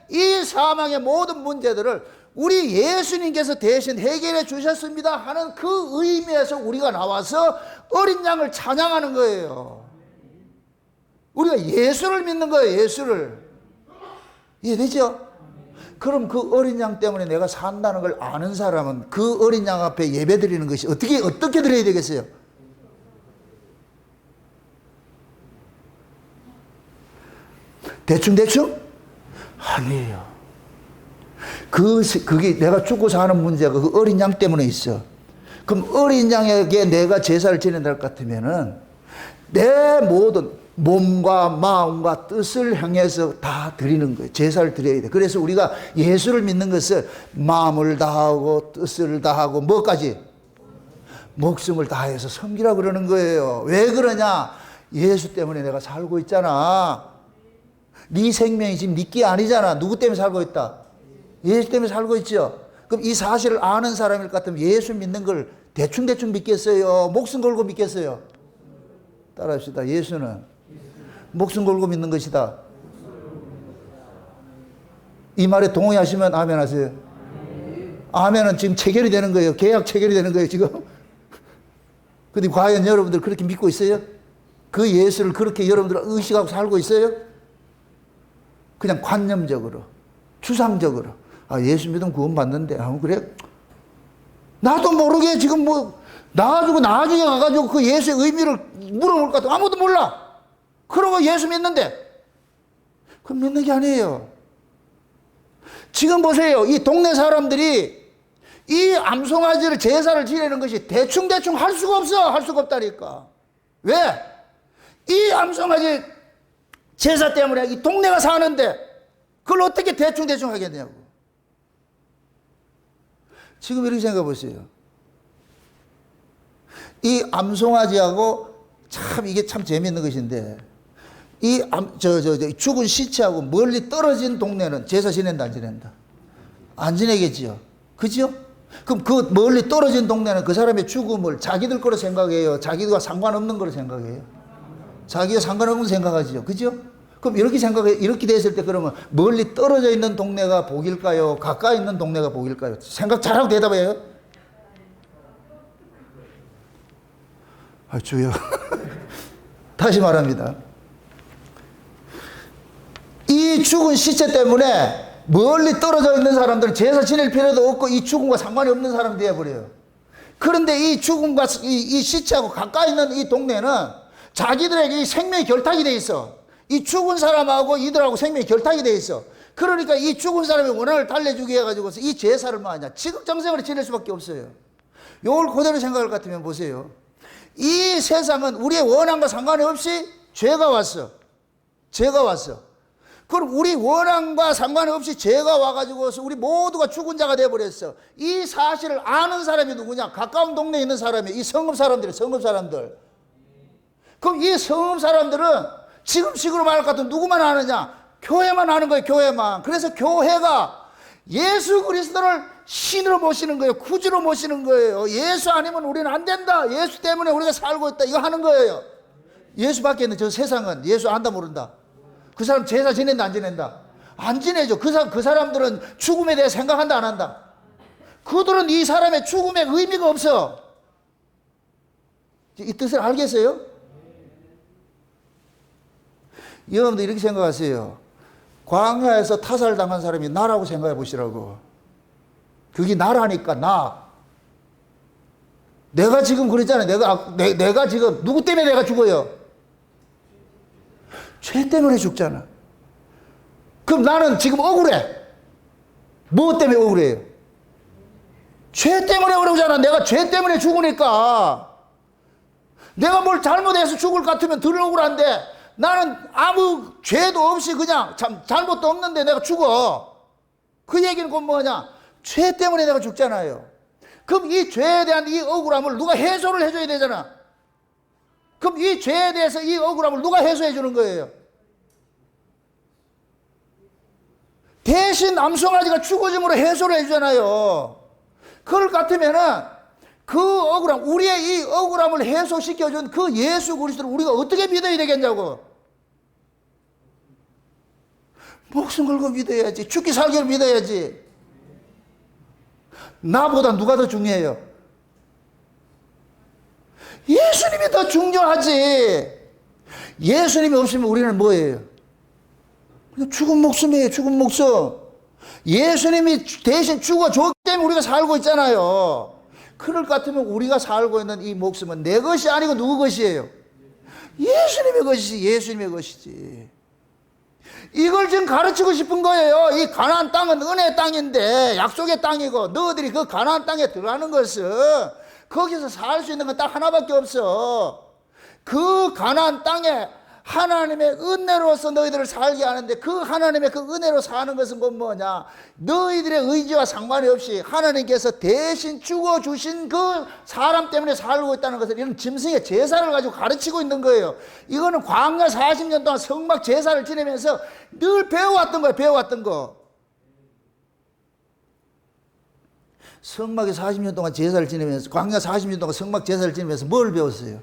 이 사망의 모든 문제들을 우리 예수님께서 대신 해결해 주셨습니다 하는 그 의미에서 우리가 나와서 어린 양을 찬양하는 거예요. 우리가 예수를 믿는 거예요. 예수를. 이해되죠? 그럼 그 어린 양 때문에 내가 산다는 걸 아는 사람은 그 어린 양 앞에 예배 드리는 것이 어떻게 드려야 되겠어요? 대충? 아니에요. 그게 내가 죽고 사는 문제가 그 어린 양 때문에 있어. 그럼 어린 양에게 내가 제사를 지낸다 할 것 같으면은 내 모든 몸과 마음과 뜻을 향해서 다 드리는 거예요. 제사를 드려야 돼. 그래서 우리가 예수를 믿는 것을 마음을 다하고 뜻을 다하고 뭐까지? 목숨을 다해서 섬기라 그러는 거예요. 왜 그러냐? 예수 때문에 내가 살고 있잖아. 네 생명이 지금 네 게 아니잖아. 누구 때문에 살고 있다? 예수 때문에 살고 있죠. 그럼 이 사실을 아는 사람일 것 같으면 예수 믿는 걸 대충 믿겠어요? 목숨 걸고 믿겠어요? 따라합시다. 예수는 목숨 걸고 믿는 것이다. 이 말에 동의하시면 아멘 하세요. 아멘은 지금 체결이 되는 거예요. 계약 체결이 되는 거예요, 지금. 근데 과연 여러분들 그렇게 믿고 있어요? 그 예수를 그렇게 여러분들 의식하고 살고 있어요? 그냥 관념적으로, 추상적으로. 아, 예수 믿으면 구원받는데. 아, 그래? 나도 모르게 지금 뭐, 나가지고 나중에 가가지고 그 예수의 의미를 물어볼 것 같아. 아무도 몰라. 그러고 예수 믿는데. 그럼 믿는 게 아니에요. 지금 보세요. 이 동네 사람들이 이 암송아지를 제사를 지내는 것이 대충 할 수가 없어. 할 수가 없다니까. 왜? 이 암송아지 제사 때문에 이 동네가 사는데 그걸 어떻게 대충 하겠냐고. 지금 이렇게 생각해 보세요. 이 암송아지하고 참 이게 참 재미있는 것인데 이 죽은 시체하고 멀리 떨어진 동네는 제사 지낸다 안 지낸다? 안 지내겠지요. 그죠? 그럼 그 멀리 떨어진 동네는 그 사람의 죽음을 자기들 거로 생각해요? 자기가 상관없는 거로 생각해요? 자기가 상관없는 생각하지요. 그죠? 그럼 이렇게 됐을 때 그러면 멀리 떨어져 있는 동네가 복일까요? 가까이 있는 동네가 복일까요? 생각 잘하고 대답해요. 아, 주여. 다시 말합니다. 이 죽은 시체 때문에 멀리 떨어져 있는 사람들은 제사 지낼 필요도 없고 이 죽음과 상관이 없는 사람이 되어버려요. 그런데 이 죽음과 이 시체하고 가까이 있는 이 동네는 자기들에게 이 생명의 결탁이 돼 있어. 이 죽은 사람하고 이들하고 생명이 결탁이 돼 있어. 그러니까 이 죽은 사람의 원한을 달래주게 해가지고서 이 제사를 뭐 하냐. 지극정성으로 지낼 수밖에 없어요. 요걸 그대로 생각할 것 같으면 보세요. 이 세상은 우리의 원한과 상관이 없이 죄가 왔어. 그럼 우리 원한과 상관없이 죄가 와가지고서 우리 모두가 죽은 자가 되어버렸어. 이 사실을 아는 사람이 누구냐? 가까운 동네에 있는 사람이 이 성읍 사람들. 그럼 이 성읍 사람들은 지금식으로 말할 것 같으면 누구만 아느냐? 교회만 아는 거예요. 교회만. 그래서 교회가 예수 그리스도를 신으로 모시는 거예요. 구주로 모시는 거예요. 예수 아니면 우리는 안 된다. 예수 때문에 우리가 살고 있다. 이거 하는 거예요. 예수 밖에 있는 저 세상은 예수 안다 모른다. 그 사람 제사 지낸다 안 지낸다? 안 지내죠. 그 사람들은 죽음에 대해 생각한다 안 한다? 그들은 이 사람의 죽음에 의미가 없어. 이 뜻을 알겠어요? 여러분들 이렇게 생각하세요. 광야에서 타살당한 사람이 나라고 생각해 보시라고. 그게 나라니까 나. 내가 지금 그랬잖아요. 내가 지금 누구 때문에 내가 죽어요? 죄 때문에 죽잖아. 그럼 나는 지금 억울해. 뭐 때문에 억울해요? 죄 때문에 억울하잖아. 내가 죄 때문에 죽으니까. 내가 뭘 잘못해서 죽을 것 같으면 덜 억울한데 나는 아무 죄도 없이 그냥 참 잘못도 없는데 내가 죽어. 그 얘기는 곧 뭐냐? 죄 때문에 내가 죽잖아요. 그럼 이 죄에 대한 이 억울함을 누가 해소를 해줘야 되잖아. 그럼 이 죄에 대해서 이 억울함을 누가 해소해 주는 거예요? 대신 암송아지가 죽어짐으로 해소를 해주잖아요. 그럴 것 같으면은 그 억울함, 우리의 이 억울함을 해소시켜준 그 예수 그리스도를 우리가 어떻게 믿어야 되겠냐고. 목숨 걸고 믿어야지. 죽기 살기를 믿어야지. 나보다 누가 더 중요해요? 예수님이 더 중요하지. 예수님이 없으면 우리는 뭐예요? 죽은 목숨이에요. 죽은 목숨. 예수님이 대신 죽어줬기 때문에 우리가 살고 있잖아요. 그럴 것 같으면 우리가 살고 있는 이 목숨은 내 것이 아니고 누구 것이에요? 예수님의 것이지. 예수님의 것이지. 이걸 지금 가르치고 싶은 거예요. 이 가나안 땅은 은혜의 땅인데 약속의 땅이고 너희들이 그 가나안 땅에 들어가는 것은 거기서 살 수 있는 건 딱 하나밖에 없어. 그 가나안 땅에 하나님의 은혜로서 너희들을 살게 하는데 그 하나님의 그 은혜로 사는 것은 뭐냐? 너희들의 의지와 상관이 없이 하나님께서 대신 죽어주신 그 사람 때문에 살고 있다는 것을 이런 짐승의 제사를 가지고 가르치고 있는 거예요. 이거는 광야 40년 동안 성막 제사를 지내면서 늘 배워왔던 거예요. 배워왔던 거. 성막에 40년 동안 제사를 지내면서 광야 40년 동안 성막 제사를 지내면서 뭘 배웠어요?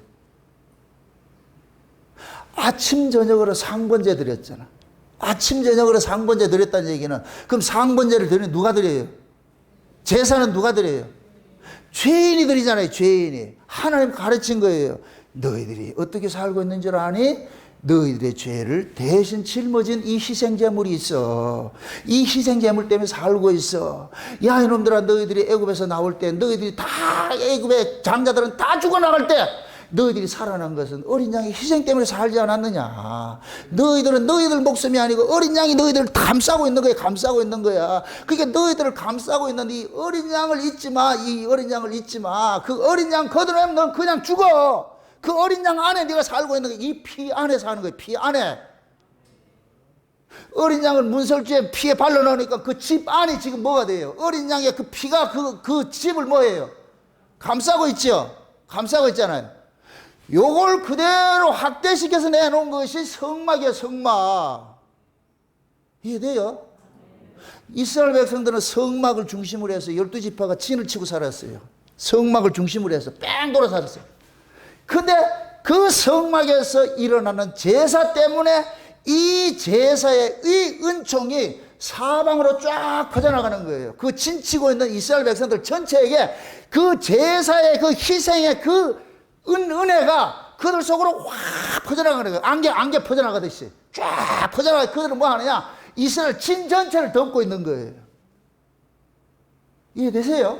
아침 저녁으로 상번제 드렸잖아. 아침 저녁으로 상번제 드렸다는 얘기는 그럼 상번제를 드리는 누가 드려요? 제사는 누가 드려요? 죄인이 드리잖아요. 죄인이. 하나님 가르친 거예요. 너희들이 어떻게 살고 있는 줄 아니? 너희들의 죄를 대신 짊어진 이 희생제물이 있어. 이 희생제물 때문에 살고 있어. 야 이놈들아, 너희들이 애굽에서 나올 때 너희들이 다 애굽의 장자들은 다 죽어나갈 때 너희들이 살아난 것은 어린 양의 희생 때문에 살지 않았느냐. 너희들은 너희들 목숨이 아니고 어린 양이 너희들을 감싸고 있는 거야. 감싸고 있는 거야. 그러니까 너희들을 감싸고 있는 이 어린 양을 잊지 마. 이 어린 양을 잊지 마. 그 어린 양 거두면 넌 그냥 죽어. 그 어린 양 안에 네가 살고 있는 거야. 이 피 안에 사는 거야. 피 안에. 어린 양을 문설주에 피에 발라 넣으니까 그 집 안이 지금 뭐가 돼요? 어린 양의 그 피가 그 집을 뭐예요? 감싸고 있죠. 감싸고 있잖아요. 요걸 그대로 확대시켜서 내놓은 것이 성막이에요. 성막. 이해돼요? 이스라엘 백성들은 성막을 중심으로 해서 12지파가 진을 치고 살았어요. 성막을 중심으로 해서 뺑 돌아 살았어요. 근데 그 성막에서 일어나는 제사 때문에 이 제사의 이 은총이 사방으로 쫙 퍼져나가는 거예요. 그 진치고 있는 이스라엘 백성들 전체에게 그 제사의 그 희생의 그 은혜가 그들 속으로 확 퍼져나가는 거예요. 안개 퍼져나가듯이 쫙 퍼져나가. 그들은 뭐 하느냐? 이스라엘 진 전체를 덮고 있는 거예요. 이해되세요?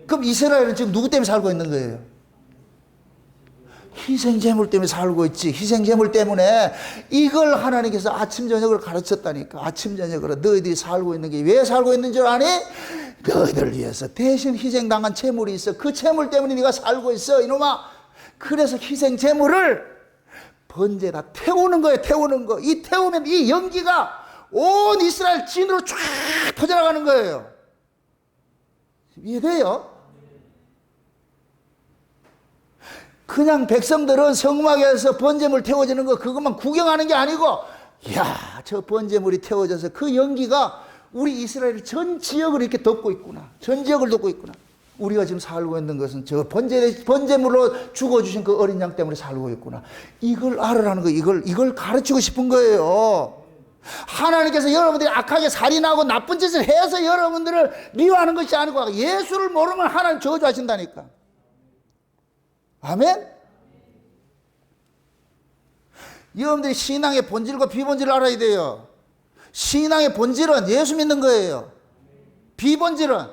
그럼 이스라엘은 지금 누구 때문에 살고 있는 거예요? 희생제물 때문에 살고 있지. 희생제물 때문에 이걸 하나님께서 아침 저녁을 가르쳤다니까. 아침 저녁으로 너희들이 살고 있는 게 왜 살고 있는 줄 아니? 너희들을 위해서 대신 희생당한 제물이 있어. 그 제물 때문에 네가 살고 있어 이놈아. 그래서 희생제물을 번제에다 태우는 거예요. 태우는 거. 이 태우면 이 연기가 온 이스라엘 진으로 쫙 퍼져나가는 거예요. 이해돼요? 그냥 백성들은 성막에서 번제물 태워지는 거 그것만 구경하는 게 아니고, 이야, 저 번제물이 태워져서 그 연기가 우리 이스라엘 전 지역을 이렇게 덮고 있구나. 전 지역을 덮고 있구나. 우리가 지금 살고 있는 것은 저 번제물로 죽어주신 그 어린 양 때문에 살고 있구나. 이걸 알으라는 거, 이걸 가르치고 싶은 거예요. 하나님께서 여러분들이 악하게 살인하고 나쁜 짓을 해서 여러분들을 미워하는 것이 아니고 예수를 모르면 하나님 저주하신다니까. 아멘? 여러분들이 신앙의 본질과 비본질을 알아야 돼요. 신앙의 본질은 예수 믿는 거예요. 비본질은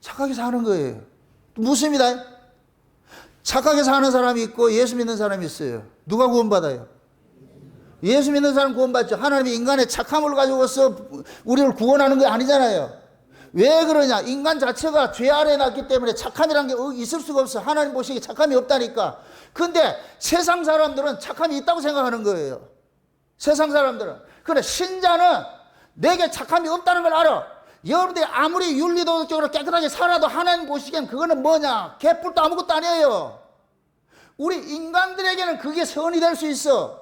착하게 사는 거예요. 묻습니다. 착하게 사는 사람이 있고 예수 믿는 사람이 있어요. 누가 구원받아요? 예수 믿는 사람 구원받죠. 하나님이 인간의 착함을 가지고서 우리를 구원하는 게 아니잖아요. 왜 그러냐? 인간 자체가 죄 아래에 났기 때문에 착함이라는 게 있을 수가 없어. 하나님 보시기에 착함이 없다니까. 근데 세상 사람들은 착함이 있다고 생각하는 거예요. 세상 사람들은. 그런데 신자는 내게 착함이 없다는 걸 알아. 여러분들이 아무리 윤리도덕적으로 깨끗하게 살아도 하나님 보시기엔 그거는 뭐냐? 개뿔도 아무것도 아니에요. 우리 인간들에게는 그게 선이 될 수 있어.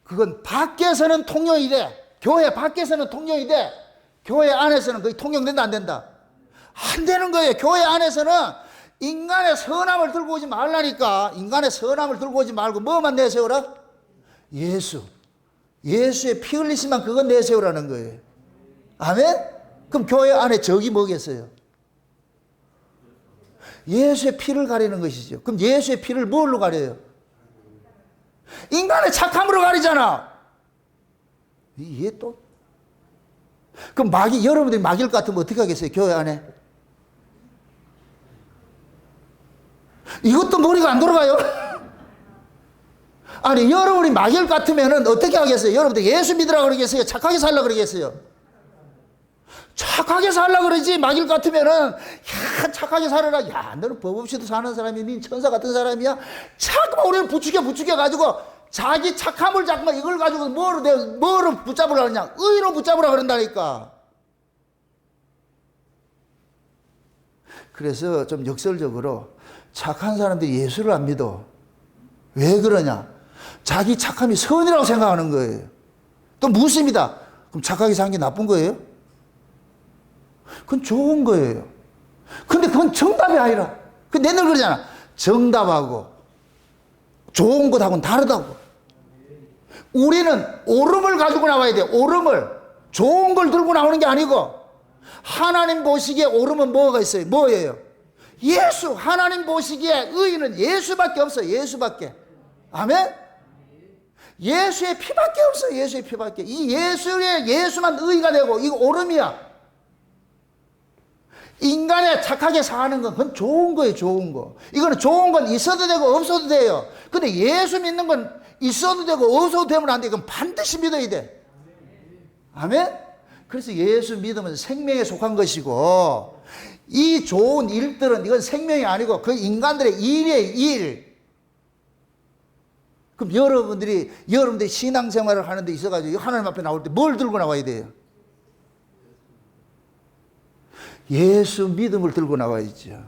그건 밖에서는 통용이 돼. 교회 밖에서는 통용이 돼. 교회 안에서는 그게 통용된다 안 된다? 안 되는 거예요. 교회 안에서는 인간의 선함을 들고 오지 말라니까. 인간의 선함을 들고 오지 말고 뭐만 내세우라? 예수. 예수의 피 흘리시면 그건 내세우라는 거예요. 아멘? 그럼 교회 안에 적이 뭐겠어요? 예수의 피를 가리는 것이죠. 그럼 예수의 피를 뭘로 가려요? 인간의 착함으로 가리잖아. 이게 또. 그럼 여러분들이 마귀일 것 같으면 어떻게 하겠어요? 교회 안에? 이것도 머리가 안 돌아가요? 아니, 여러분이 마귀일 것 같으면 어떻게 하겠어요? 여러분들 예수 믿으라고 그러겠어요? 착하게 살라고 그러겠어요? 착하게 살라 그러지. 마귀일 것 같으면은, 야, 착하게 살아라. 야, 너는 법 없이도 사는 사람이, 니 천사 같은 사람이야. 자꾸만 우리를 부추겨가지고, 자기 착함을 자꾸만 이걸 가지고 뭐로 붙잡으라 그러냐. 의로 붙잡으라 그런다니까. 그래서 좀 역설적으로 착한 사람들이 예수를 안 믿어. 왜 그러냐? 자기 착함이 선이라고 생각하는 거예요. 또 묻습니다. 그럼 착하게 산 게 나쁜 거예요? 그건 좋은 거예요. 근데 그건 정답이 아니라. 내늘 그러잖아. 정답하고 좋은 것하고는 다르다고. 우리는 옳음을 가지고 나와야 돼. 옳음을. 좋은 걸 들고 나오는 게 아니고, 하나님 보시기에 옳음은 뭐가 있어요? 뭐예요? 예수. 하나님 보시기에 의인은 예수밖에 없어요. 예수밖에. 아멘? 예수의 피밖에 없어요. 예수의 피밖에. 이 예수만 의가 되고, 이거 옳음이야. 인간에 착하게 사는 건 그건 좋은 거예요. 좋은 거. 이거는 좋은 건 있어도 되고 없어도 돼요. 근데 예수 믿는 건 있어도 되고 없어도 되면 안 돼. 이건 반드시 믿어야 돼. 아멘? 그래서 예수 믿으면 생명에 속한 것이고, 이 좋은 일들은 이건 생명이 아니고 그 인간들의 일이에요. 일. 그럼 여러분들이 신앙생활을 하는 데 있어가지고 하나님 앞에 나올 때 뭘 들고 나와야 돼요? 예수 믿음을 들고 나와야죠.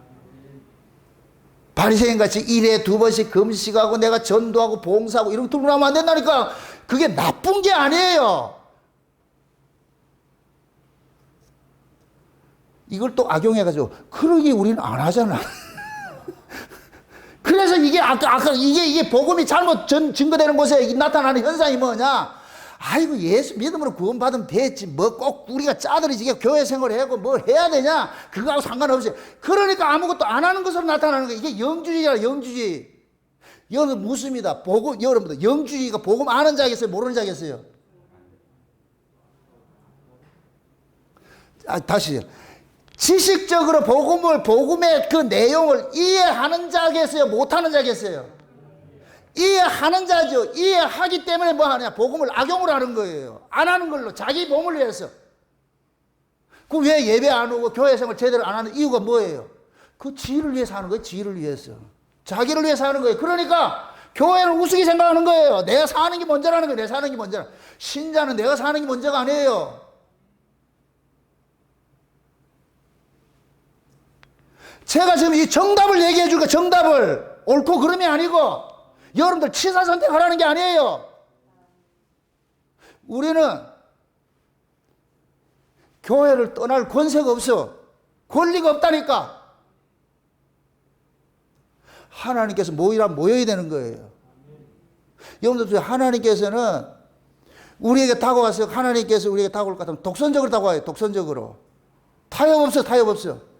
바리새인같이 일에 2번씩 금식하고 내가 전도하고 봉사하고 이런 거 들고 나오면 안 된다니까. 그게 나쁜 게 아니에요. 이걸 또 악용해가지고 그러기 우리는 안 하잖아. 그래서 이게 아까 이게 복음이 잘못 증거되는 곳에 나타나는 현상이 뭐냐? 아이고, 예수 믿음으로 구원받으면 됐지. 뭐 꼭 우리가 짜들이지 교회 생활하고 뭘 해야 되냐? 그거하고 상관없이. 그러니까 아무것도 안 하는 것으로 나타나는 거예요. 이게 영주주의야, 영주주의. 여러분 묻습니다. 여러분들 영주주의가 복음 아는 자겠어요? 모르는 자겠어요? 다시. 지식적으로 복음의 그 내용을 이해하는 자겠어요? 못하는 자겠어요? 이해하는 자죠. 이해하기 때문에 뭐 하냐? 복음을 악용을 하는 거예요. 안 하는 걸로 자기 몸을 위해서. 그 왜 예배 안 오고 교회 생활 제대로 안 하는 이유가 뭐예요? 그 지를 위해서 하는 거예요. 지를 위해서. 자기를 위해서 하는 거예요. 그러니까 교회는 우습게 생각하는 거예요. 내가 사는 게 먼저라는 거예요. 내가 사는 게 먼저라. 신자는 내가 사는 게 먼저가 아니에요. 제가 지금 이 정답을 얘기해 줄까? 정답을. 옳고 그름이 아니고 여러분들 치사 선택하라는 게 아니에요. 우리는 교회를 떠날 권세가 없어. 권리가 없다니까. 하나님께서 모여야 되는 거예요. 여러분들 하나님께서는 우리에게 다가와서 하나님께서 우리에게 다가올 것 같으면 독선적으로 다가와요. 독선적으로. 타협 없어. 타협 없어.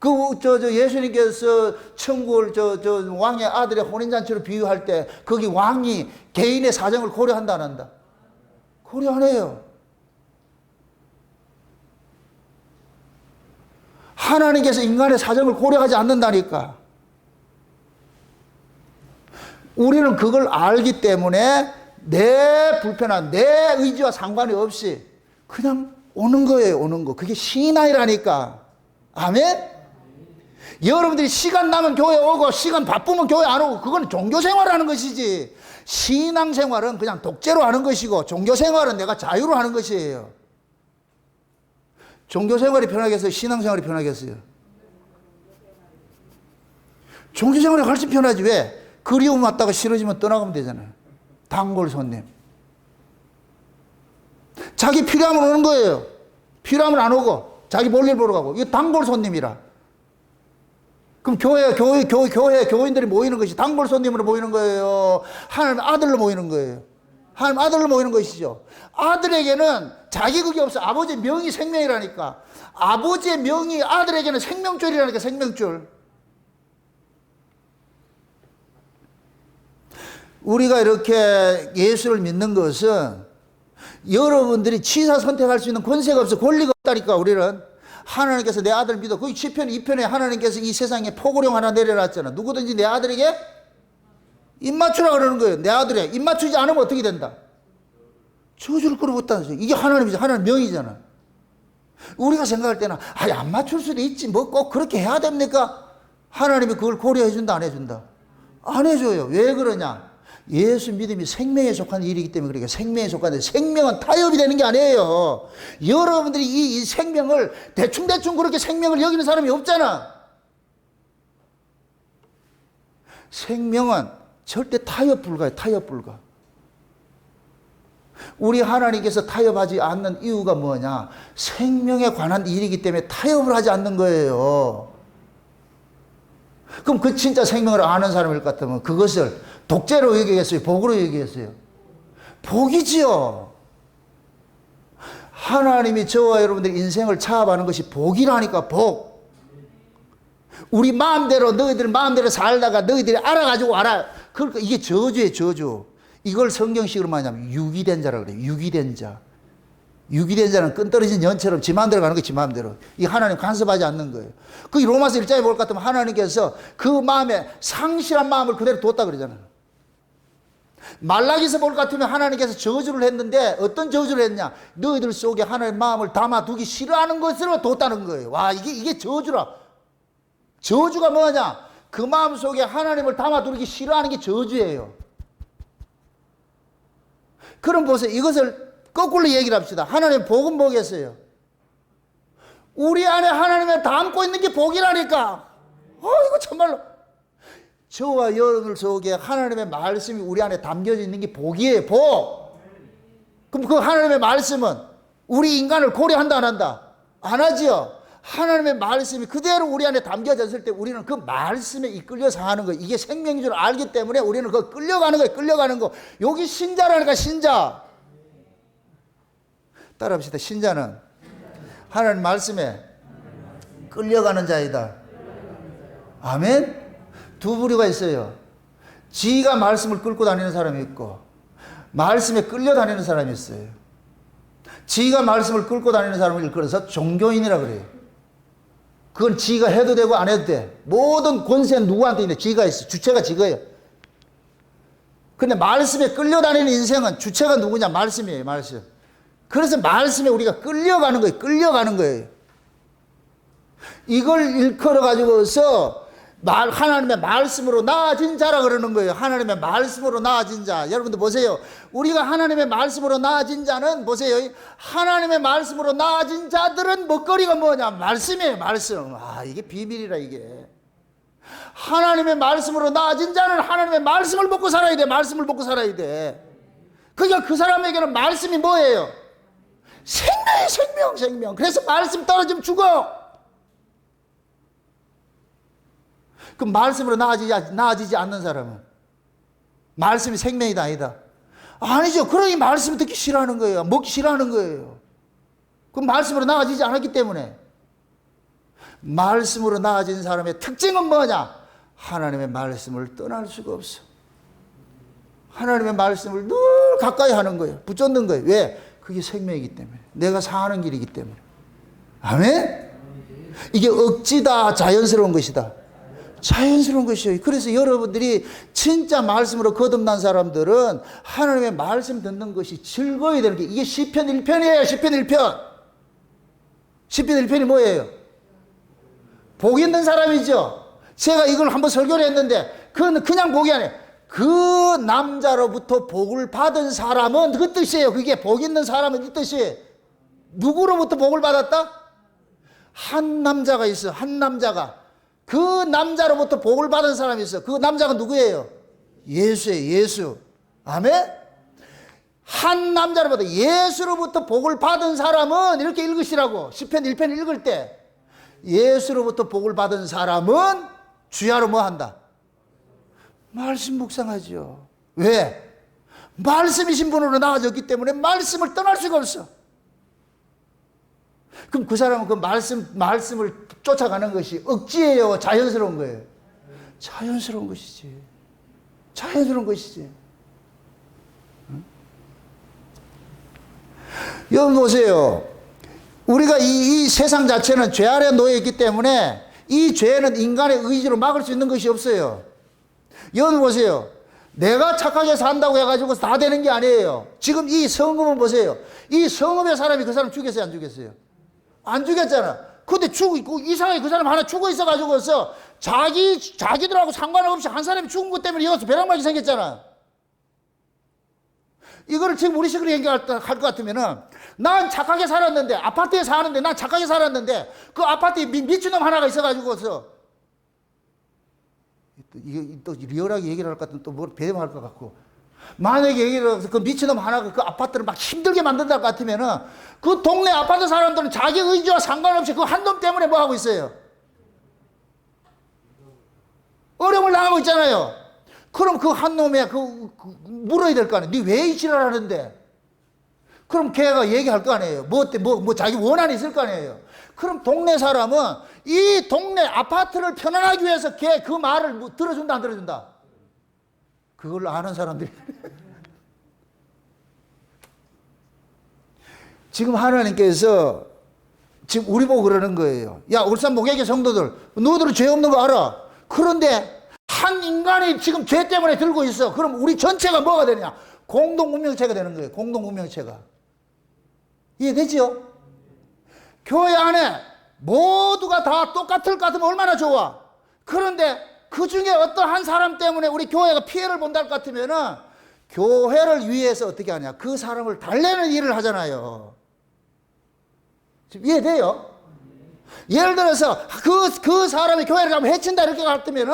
예수님께서 천국을 왕의 아들의 혼인잔치로 비유할 때 거기 왕이 개인의 사정을 고려한다 안 한다? 고려 안 해요. 하나님께서 인간의 사정을 고려하지 않는다니까. 우리는 그걸 알기 때문에 내 불편한 내 의지와 상관이 없이 그냥 오는 거예요. 오는 거. 그게 신앙이라니까. 아멘? 여러분들이 시간 나면 교회 오고 시간 바쁘면 교회 안 오고 그건 종교생활을 하는 것이지, 신앙생활은 그냥 독재로 하는 것이고 종교생활은 내가 자유로 하는 것이에요. 종교생활이 편하겠어요? 신앙생활이 편하겠어요? 종교생활이 훨씬 편하지. 왜? 그리움 왔다가 싫어지면 떠나가면 되잖아요. 단골 손님. 자기 필요하면 오는 거예요. 필요하면 안 오고 자기 볼일 보러 가고. 이거 단골 손님이라. 그럼 교회인들이 모이는 것이 단골 손님으로 모이는 거예요? 하나님 아들로 모이는 거예요? 하나님 아들로 모이는 것이죠. 아들에게는 자기 그게 없어. 아버지의 명이 생명이라니까. 아버지의 명이 아들에게는 생명줄이라니까, 생명줄. 우리가 이렇게 예수를 믿는 것은 여러분들이 취사 선택할 수 있는 권세가 없어. 권리가 없다니까. 우리는 하나님께서 내 아들 믿어. 거기 시편 2편에 하나님께서 이 세상에 포고령 하나 내려놨잖아. 누구든지 내 아들에게 입 맞추라 그러는 거예요. 내 아들에 입 맞추지 않으면 어떻게 된다? 저주를 끌어붙다는 거죠. 이게 하나님이죠. 하나님 명이잖아. 우리가 생각할 때는 안 맞출 수도 있지. 뭐 꼭 그렇게 해야 됩니까? 하나님이 그걸 고려해 준다, 안 해준다? 안 해줘요. 왜 그러냐? 예수 믿음이 생명에 속한 일이기 때문에. 그러니까 생명에 속한데, 생명은 타협이 되는 게 아니에요. 여러분들이 이 생명을 대충대충 그렇게 생명을 여기는 사람이 없잖아. 생명은 절대 타협 불가예요. 타협 불가. 우리 하나님께서 타협하지 않는 이유가 뭐냐? 생명에 관한 일이기 때문에 타협을 하지 않는 거예요. 그럼 그 진짜 생명을 아는 사람일 것 같으면 그것을 독재로 얘기했어요? 복으로 얘기했어요? 복이지요. 하나님이 저와 여러분들 인생을 차압하는 것이 복이라니까, 복. 우리 마음대로, 너희들 마음대로 살다가 너희들이 알아가지고 알아. 그러니까 이게 저주예요, 저주. 이걸 성경식으로 말하면 유기된 자라고 그래요. 유기된 자. 유기된 자는 끈 떨어진 연처럼 지 마음대로 가는 거예요. 지 마음대로. 이 하나님 간섭하지 않는 거예요. 그 로마서 1장에 볼 것 같으면 하나님께서 그 마음에 상실한 마음을 그대로 뒀다 그러잖아요. 말라기서 볼 것 같으면 하나님께서 저주를 했는데 어떤 저주를 했냐? 너희들 속에 하나님의 마음을 담아두기 싫어하는 것으로 뒀다는 거예요. 와, 이게 저주라. 저주가 뭐냐? 그 마음 속에 하나님을 담아두기 싫어하는 게 저주예요. 그럼 보세요. 이것을 거꾸로 얘기를 합시다. 하나님 복은 뭐겠어요? 우리 안에 하나님을 담고 있는 게 복이라니까. 이거 정말로. 저와 여러분 속에 하나님의 말씀이 우리 안에 담겨져 있는 게 복이에요. 복. 그럼 그 하나님의 말씀은 우리 인간을 고려한다, 안 한다? 안 하지요. 하나님의 말씀이 그대로 우리 안에 담겨졌을 때 우리는 그 말씀에 이끌려서 하는 거예요. 이게 생명인 줄 알기 때문에 우리는 그 끌려가는 거예요. 끌려가는 거. 여기 신자라니까, 신자. 따라합시다. 신자는 하나님 말씀에 끌려가는 자이다. 아멘. 두 부류가 있어요. 지가 말씀을 끌고 다니는 사람이 있고 말씀에 끌려다니는 사람이 있어요. 지가 말씀을 끌고 다니는 사람을 일컬어서 종교인이라 그래요. 그건 지가 해도 되고 안 해도 돼. 모든 권세는 누구한테 있는데 지가 있어. 주체가 지거예요. 근데 말씀에 끌려다니는 인생은 주체가 누구냐? 말씀이에요. 말씀. 그래서 말씀에 우리가 끌려가는 거예요. 끌려가는 거예요. 이걸 일컬어 가지고서 하나님의 말씀으로 나아진 자라 그러는 거예요. 하나님의 말씀으로 나아진 자. 여러분들 보세요. 우리가 하나님의 말씀으로 나아진 자는 보세요. 하나님의 말씀으로 나아진 자들은 먹거리가 뭐냐? 말씀이에요. 말씀. 이게 비밀이라 이게. 하나님의 말씀으로 나아진 자는 하나님의 말씀을 먹고 살아야 돼. 말씀을 먹고 살아야 돼. 그러니까 그 사람에게는 말씀이 뭐예요? 생명이에요. 생명, 생명. 그래서 말씀 떨어지면 죽어. 그 말씀으로 나아지지 않는 사람은 말씀이 생명이다, 아니다? 아니죠. 그러니 말씀 듣기 싫어하는 거예요. 먹기 싫어하는 거예요. 그 말씀으로 나아지지 않았기 때문에. 말씀으로 나아진 사람의 특징은 뭐냐? 하나님의 말씀을 떠날 수가 없어. 하나님의 말씀을 늘 가까이 하는 거예요. 붙잡는 거예요. 왜? 그게 생명이기 때문에. 내가 사는 길이기 때문에. 아멘? 이게 억지다, 자연스러운 것이다. 자연스러운 것이에요. 그래서 여러분들이 진짜 말씀으로 거듭난 사람들은 하나님의 말씀 듣는 것이 즐거워야 되는 게 이게 시편 1편이에요. 시편 1편. 시편 1편이 뭐예요? 복 있는 사람이죠. 제가 이걸 한번 설교를 했는데 그건 그냥 복이 아니에요. 그 남자로부터 복을 받은 사람은 그 뜻이에요. 그게 복 있는 사람은 이 뜻이에요. 누구로부터 복을 받았다? 한 남자가 있어. 한 남자가. 그 남자로부터 복을 받은 사람이 있어. 그 남자가 누구예요? 예수예요. 예수. 아멘? 한 남자로부터 예수로부터 복을 받은 사람은 이렇게 읽으시라고. 시편 1편 읽을 때 예수로부터 복을 받은 사람은 주야로 뭐 한다? 말씀 묵상하죠. 왜? 말씀이신 분으로 나아졌기 때문에 말씀을 떠날 수가 없어. 그럼 그 사람은 그 말씀을 쫓아가는 것이 억지예요? 자연스러운 거예요? 자연스러운 것이지. 자연스러운 것이지. 응? 여러분 보세요. 우리가 이 세상 자체는 죄 아래 놓여 있기 때문에 이 죄는 인간의 의지로 막을 수 있는 것이 없어요. 여러분 보세요. 내가 착하게 산다고 해가지고 다 되는 게 아니에요. 지금 이 성읍을 보세요. 이 성읍의 사람이 그 사람 죽였어요, 안 죽였어요? 안 죽였잖아. 근데 이상하게 그 사람 하나 죽어 있어가지고서 자기들하고 상관없이 한 사람이 죽은 것 때문에 여기서 벼락맞이 생겼잖아. 이거를 지금 우리 식으로 얘기할 것 같으면은, 난 착하게 살았는데, 아파트에 사는데, 난 착하게 살았는데, 그 아파트에 미친놈 하나가 있어가지고서, 또 리얼하게 얘기를 할 것 같으면 또 뭘 배임할 것 같고, 만약에 얘기를 해서 그 미친놈 하나가 그 아파트를 막 힘들게 만든다 것 같으면은, 그 동네 아파트 사람들은 자기 의지와 상관없이 그 한 놈 때문에 뭐 하고 있어요? 어려움을 당하고 있잖아요. 그럼 그 한 놈에 물어야 될 거 아니에요. 니 왜 이 지랄 하는데? 그럼 걔가 얘기할 거 아니에요. 뭐 자기 원한이 있을 거 아니에요. 그럼 동네 사람은 이 동네 아파트를 편안하기 위해서 걔 그 말을 뭐 들어준다 안 들어준다? 그걸 아는 사람들이. 지금 하나님께서 지금 우리 보고 그러는 거예요. 야, 울산 목회계 성도들, 너희들은 죄 없는 거 알아. 그런데 한 인간이 지금 죄 때문에 들고 있어. 그럼 우리 전체가 뭐가 되냐? 공동운명체가 되는 거예요. 공동운명체가. 이해되죠? 교회 안에 모두가 다 똑같을 것 같으면 얼마나 좋아. 그런데 그 중에 어떤 한 사람 때문에 우리 교회가 피해를 본다 것 같으면은 교회를 위해서 어떻게 하냐? 그 사람을 달래는 일을 하잖아요. 지금 이해돼요? 예를 들어서 그 사람이 교회를 가면 해친다 이렇게 같으면은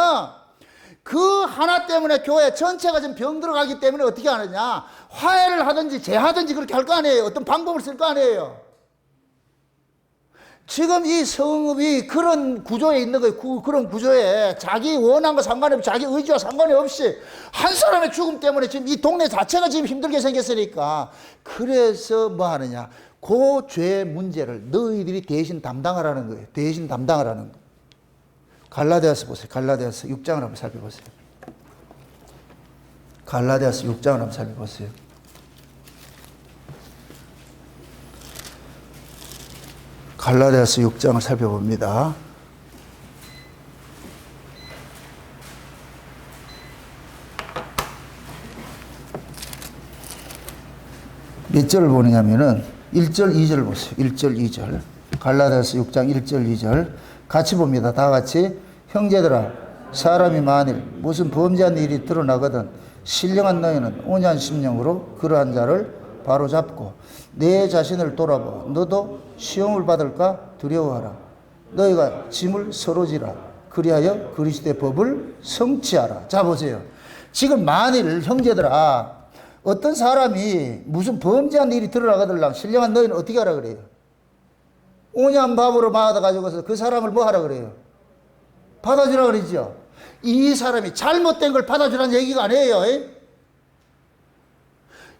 그 하나 때문에 교회 전체가 지금 병 들어가기 때문에 어떻게 하느냐? 화해를 하든지 제하든지 그렇게 할 거 아니에요. 어떤 방법을 쓸 거 아니에요. 지금 이 성읍이 그런 구조에 있는 거예요. 그런 구조에 자기 원한과 상관없이 자기 의지와 상관이 없이 한 사람의 죽음 때문에 지금 이 동네 자체가 지금 힘들게 생겼으니까 그래서 뭐 하느냐? 그 죄 문제를 너희들이 대신 담당하라는 거예요. 대신 담당하라는 거예요. 갈라디아서 보세요. 갈라디아서 6장을 한번 살펴보세요. 갈라디아서 6장을 한번 살펴보세요. 갈라디아서 6장을 살펴봅니다. 몇 절을 보느냐면은 1절, 2절 보세요. 1절, 2절. 갈라디아서 6장 1절, 2절. 같이 봅니다. 다 같이. 형제들아, 사람이 만일 무슨 범죄한 일이 드러나거든 신령한 너희는 온유한 심령으로 그러한 자를 바로잡고 내 자신을 돌아보. 너도 시험을 받을까 두려워하라. 너희가 짐을 서로 지라. 그리하여 그리스도의 법을 성취하라. 자 보세요. 지금 만일 형제들아, 어떤 사람이 무슨 범죄한 일이 드러나거든 신령한 너희는 어떻게 하라 그래요? 온유한 마음으로 받아가지고서 그 사람을 뭐 하라 그래요? 받아주라 그러죠. 이 사람이 잘못된 걸 받아주라는 얘기가 아니에요.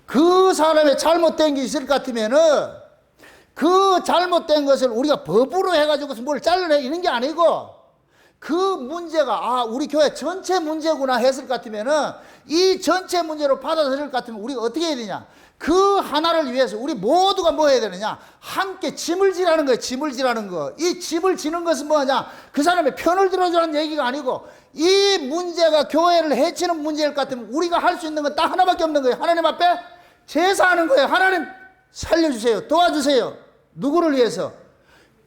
그 사람의 잘못된 게 있을 것 같으면은 그 잘못된 것을 우리가 법으로 해가지고서 뭘 잘라내는 게 아니고 그 문제가 우리 교회 전체 문제구나 했을 것 같으면은 이 전체 문제로 받아들일 것 같으면 우리가 어떻게 해야 되냐? 그 하나를 위해서 우리 모두가 뭐 해야 되느냐? 함께 짐을 지라는 거예요. 짐을 지라는 거. 이 짐을 지는 것은 뭐냐? 그 사람의 편을 들어주라는 얘기가 아니고 이 문제가 교회를 해치는 문제일 것 같으면 우리가 할 수 있는 건 딱 하나밖에 없는 거예요. 하나님 앞에 제사하는 거예요. 하나님 살려주세요. 도와주세요. 누구를 위해서?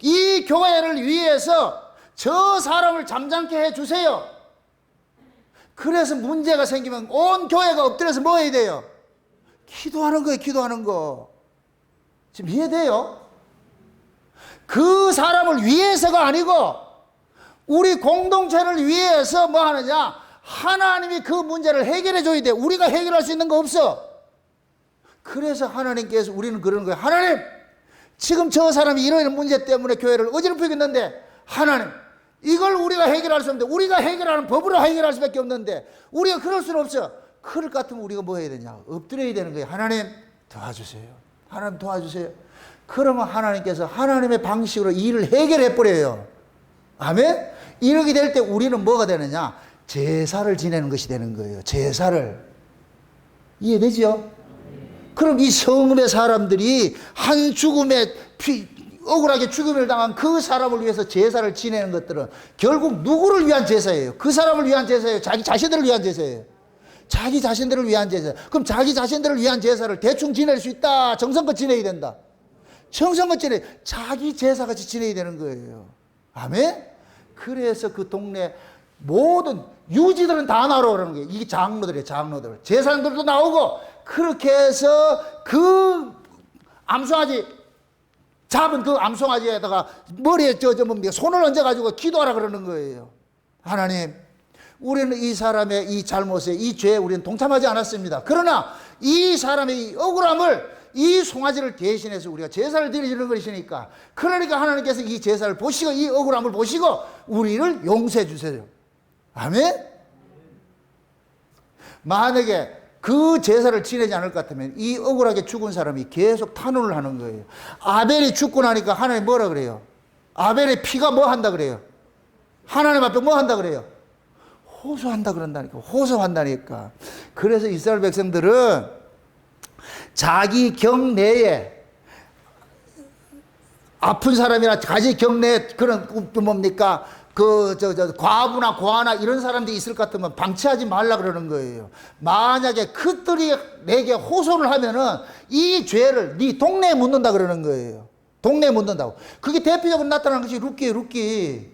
이 교회를 위해서 저 사람을 잠잠케 해주세요. 그래서 문제가 생기면 온 교회가 엎드려서 뭐 해야 돼요? 기도하는 거예요. 기도하는 거. 지금 이해돼요? 그 사람을 위해서가 아니고 우리 공동체를 위해서 뭐 하느냐? 하나님이 그 문제를 해결해 줘야 돼. 우리가 해결할 수 있는 거 없어. 그래서 하나님께서 우리는 그러는 거예요. 하나님, 지금 저 사람이 이런 문제 때문에 교회를 어지럽히고 있는데 하나님, 이걸 우리가 해결할 수 없는데 우리가 해결하는 법으로 해결할 수밖에 없는데 우리가 그럴 수는 없어. 그럴 것 같으면 우리가 뭐 해야 되냐? 엎드려야 되는 거예요. 하나님 도와주세요. 하나님 도와주세요. 그러면 하나님께서 하나님의 방식으로 일을 해결해 버려요. 아멘? 이렇게 될 때 우리는 뭐가 되느냐? 제사를 지내는 것이 되는 거예요. 제사를. 이해되죠? 그럼 이 성읍의 사람들이 한 죽음에 억울하게 죽음을 당한 그 사람을 위해서 제사를 지내는 것들은 결국 누구를 위한 제사예요? 그 사람을 위한 제사예요? 자기 자신들을 위한 제사예요? 자기 자신들을 위한 제사. 그럼 자기 자신들을 위한 제사를 대충 지낼 수 있다. 정성껏 지내야 된다. 정성껏 지내. 자기 제사같이 지내야 되는 거예요. 아멘? 그래서 그 동네 모든 유지들은 다 나오라고 그러는 거예요. 이게 장로들이에요. 장로들. 제사장들도 나오고 그렇게 해서 그 암송아지 잡은 그 암송아지에다가 머리에 손을 얹어가지고 기도하라 그러는 거예요. 하나님, 우리는 이 사람의 이 잘못에, 이 죄에 우리는 동참하지 않았습니다. 그러나 이 사람의 이 억울함을, 이 송아지를 대신해서 우리가 제사를 드리는 것이니까, 그러니까 하나님께서 이 제사를 보시고 이 억울함을 보시고 우리를 용서해 주세요. 아멘? 만약에 그 제사를 지내지 않을 것 같으면 이 억울하게 죽은 사람이 계속 탄원을 하는 거예요. 아벨이 죽고 나니까 하나님 뭐라 그래요? 아벨의 피가 뭐 한다 그래요? 하나님 앞에 뭐 한다 그래요? 호소한다 그런다니까. 호소한다니까. 그래서 이스라엘 백성들은 자기 경내에 아픈 사람이나 자기 경내에 그런 뭡니까? 과부나 고아나 이런 사람들이 있을 것 같으면 방치하지 말라 그러는 거예요. 만약에 그들이 내게 호소를 하면은 이 죄를 네 동네에 묻는다 그러는 거예요. 동네에 묻는다고. 그게 대표적으로 나타나는 것이 룻기예요, 룻기.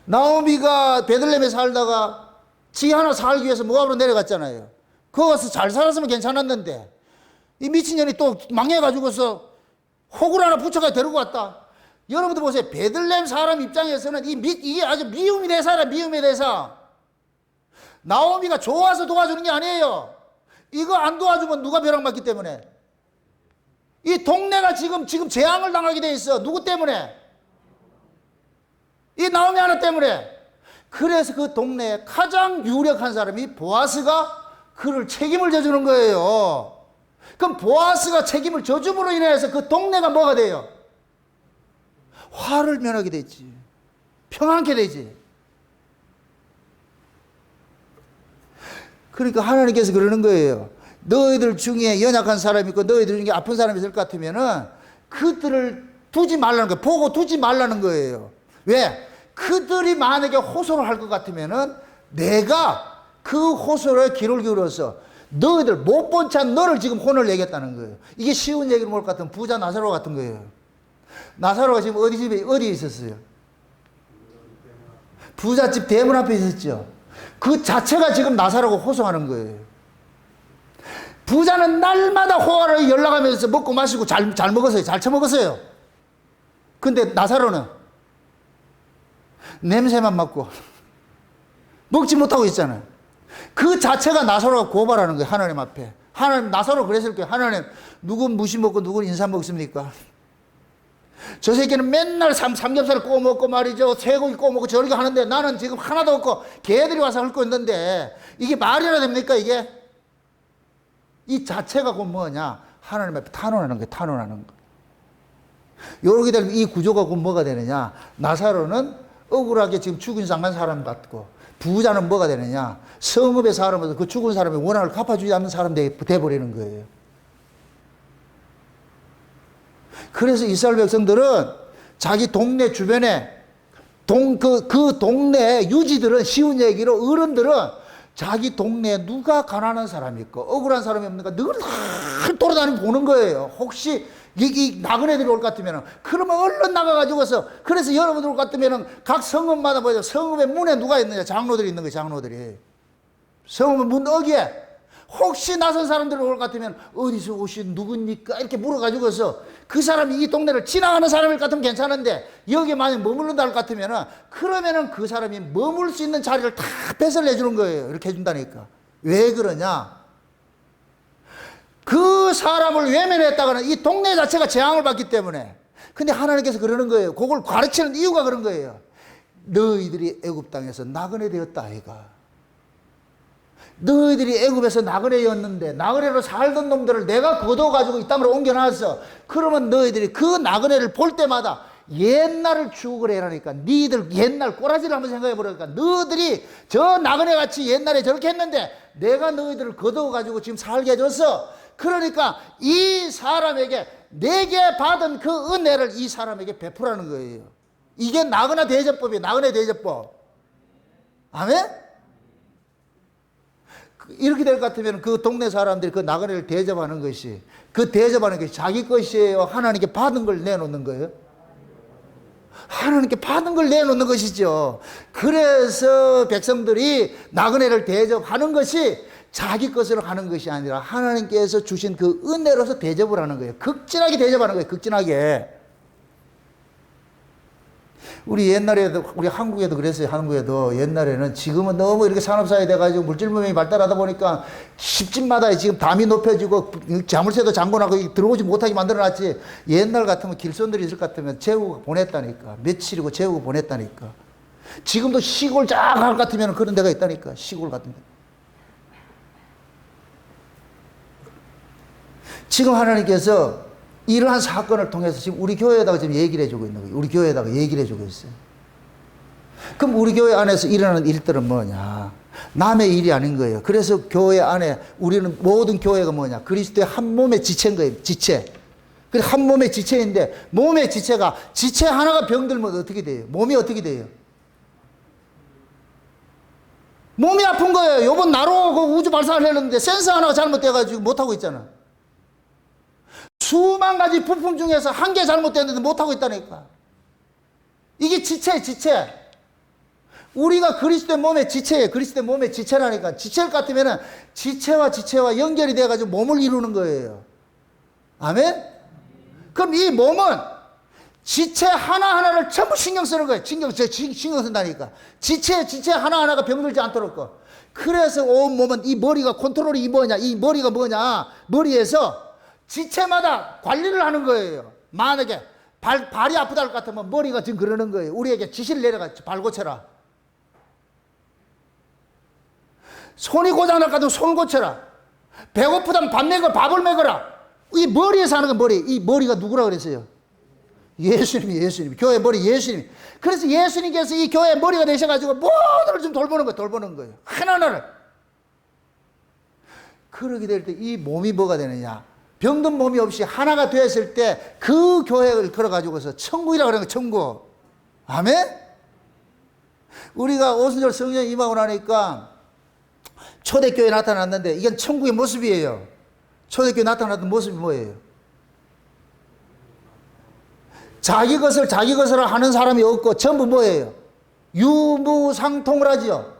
나오미가 베들레헴에 살다가 지 하나 살기 위해서 모압으로 내려갔잖아요. 거기서 잘 살았으면 괜찮았는데 이 미친년이 또 망해가지고서 호구를 하나 붙여가 데리고 왔다. 여러분들 보세요. 베들레헴 사람 입장에서는 이게 아주 미움이 대사라, 미움의 대사. 나오미가 좋아서 도와주는 게 아니에요. 이거 안 도와주면 누가 벼락맞기 때문에. 이 동네가 지금 재앙을 당하게 돼 있어. 누구 때문에? 이 나오미 하나 때문에. 그래서 그 동네에 가장 유력한 사람이 보아스가 그를 책임을 져주는 거예요. 그럼 보아스가 책임을 져줌으로 인해서 그 동네가 뭐가 돼요? 화를 면하게 되지. 평안케 되지. 그러니까 하나님께서 그러는 거예요. 너희들 중에 연약한 사람이 있고 너희들 중에 아픈 사람이 있을 것 같으면은 그들을 두지 말라는 거예요. 보고 두지 말라는 거예요. 왜? 그들이 만약에 호소를 할 것 같으면은 내가 그 호소를 귀를 기울여서 너희들 못 본 채 너를 지금 혼을 내겠다는 거예요. 이게 쉬운 얘기로 볼 것 같으면 부자 나사로 같은 거예요. 나사로가 지금 어디에 있었어요? 부잣집 대문 앞에 있었죠. 그 자체가 지금 나사로가 호소하는 거예요. 부자는 날마다 호화를 연락하면서 먹고 마시고 잘 먹었어요. 잘 처먹었어요. 근데 나사로는 냄새만 맡고 먹지 못하고 있잖아요. 그 자체가 나사로가 고발하는 거예요. 하나님 앞에. 하나님, 나사로 그랬을 거예요. 하나님, 누군 무시 먹고 누군 인삼 먹습니까? 저 새끼는 맨날 삼겹살을 구워 먹고 말이죠. 쇠고기 구워 먹고 저렇게 하는데 나는 지금 하나도 없고 개들이 와서 헐고 있는데 이게 말이나 됩니까, 이게? 이 자체가 곧 뭐냐? 하나님 앞에 탄원하는 거예요. 탄원하는 거. 요렇게 되면 이 구조가 곧 뭐가 되느냐? 나사로는 억울하게 지금 죽은 상한 사람 같고, 부자는 뭐가 되느냐? 성읍의 사람으로서 그 죽은 사람의 원한을 갚아주지 않는 사람 돼버리는 거예요. 그래서 이스라엘 백성들은 자기 동네 주변에 그 동네 유지들은, 쉬운 얘기로 어른들은 자기 동네에 누가 가난한 사람이 있고 억울한 사람이 없는가 늘 돌아다니고 보는 거예요. 혹시 이 나그네들이 올 것 같으면 그러면 얼른 나가가지고서, 그래서 여러분들 올 것 같으면 각 성읍마다 보죠. 성읍의 문에 누가 있느냐? 장로들이 있는 거예요. 장로들이. 성읍의 문 어귀에 혹시 낯선 사람들이 올 것 같으면 어디서 오신 누굽니까? 이렇게 물어가지고서 그 사람이 이 동네를 지나가는 사람일 것 같으면 괜찮은데 여기에 만약 머무른다 할 것 같으면은 그러면은 그 사람이 머물 수 있는 자리를 다 배설 내주는 거예요. 이렇게 해준다니까. 왜 그러냐? 그 사람을 외면했다가는 이 동네 자체가 재앙을 받기 때문에. 근데 하나님께서 그러는 거예요. 그걸 가르치는 이유가 그런 거예요. 너희들이 애굽 땅에서 나그네 되었다 아이가. 너희들이 애굽에서 나그네였는데 나그네로 살던 놈들을 내가 거둬가지고 이 땅으로 옮겨놨어. 그러면 너희들이 그 나그네를 볼 때마다 옛날을 추억을 해라니까. 니들 옛날 꼬라지를 한번 생각해 보라니까. 너희들이 저 나그네같이 옛날에 저렇게 했는데 내가 너희들을 거둬가지고 지금 살게 해줬어. 그러니까 이 사람에게 내게 받은 그 은혜를 이 사람에게 베푸라는 거예요. 이게 나그네 대접법이에요. 나그네 대접법. 아멘? 이렇게 될 것 같으면 그 동네 사람들이 그 나그네를 대접하는 것이, 그 대접하는 것이 자기 것이에요? 하나님께 받은 걸 내놓는 거예요? 하나님께 받은 걸 내놓는 것이죠. 그래서 백성들이 나그네를 대접하는 것이 자기 것으로 하는 것이 아니라 하나님께서 주신 그 은혜로서 대접을 하는 거예요. 극진하게 대접하는 거예요. 극진하게. 우리 옛날에도, 우리 한국에도 그랬어요. 한국에도 옛날에는, 지금은 너무 이렇게 산업사회 돼가지고 물질문명이 발달하다 보니까 집집마다 지금 담이 높여지고 자물쇠도 잠궈놓고 들어오지 못하게 만들어놨지. 옛날 같으면 길손들이 있을 것 같으면 재우고 보냈다니까. 며칠이고 재우고 보냈다니까. 지금도 시골 쫙 갈 것 같으면 그런 데가 있다니까. 시골 같은 데. 지금 하나님께서 이러한 사건을 통해서 지금 우리 교회에다가 지금 얘기를 해주고 있는 거예요. 우리 교회에다가 얘기를 해주고 있어요. 그럼 우리 교회 안에서 일어나는 일들은 뭐냐? 남의 일이 아닌 거예요. 그래서 교회 안에 우리는 모든 교회가 뭐냐? 그리스도의 한 몸의 지체인 거예요. 지체. 그래서 한 몸의 지체인데, 몸의 지체가, 지체 하나가 병들면 어떻게 돼요? 몸이 어떻게 돼요? 몸이 아픈 거예요. 요번 나로 그 우주 발사를 했는데 센서 하나가 잘못돼가지고 못하고 있잖아. 수만 가지 부품 중에서 한 개 잘못됐는데 못하고 있다니까. 이게 지체예요, 지체. 우리가 그리스도의 몸의 지체예요. 그리스도의 몸의 지체라니까. 지체일 것 같으면 지체와 지체와 연결이 돼가지고 몸을 이루는 거예요. 아멘? 그럼 이 몸은 지체 하나하나를 전부 신경 쓰는 거예요. 신경 쓴다니까. 지체 하나하나가 병들지 않도록. 그래서 온 몸은, 이 머리가 컨트롤이 뭐냐? 이 머리가 뭐냐? 머리에서 지체마다 관리를 하는 거예요. 만약에 발이 아프다 할 것 같으면 머리가 지금 그러는 거예요. 우리에게 지시를 내려가, 발 고쳐라. 손이 고장날 것 같으면 손 고쳐라. 배고프다면 밥을 먹어라. 이 머리에서 하는 거, 머리. 이 머리가 누구라 그랬어요? 예수님이. 교회 머리 예수님. 그래서 예수님께서 이 교회 머리가 되셔가지고 모두를 좀 돌보는 거예요. 하나하나를. 그러게 될 때 이 몸이 뭐가 되느냐? 병든 몸이 없이 하나가 되었을 때 그 교회를 걸어가지고서 천국이라고 그러는 거예요. 천국. 아멘? 우리가 오순절 성령 임하고 나니까 초대교회에 나타났는데 이건 천국의 모습이에요. 초대교회에 나타났던 모습이 뭐예요? 자기 것을 하는 사람이 없고 전부 뭐예요? 유무상통을 하죠.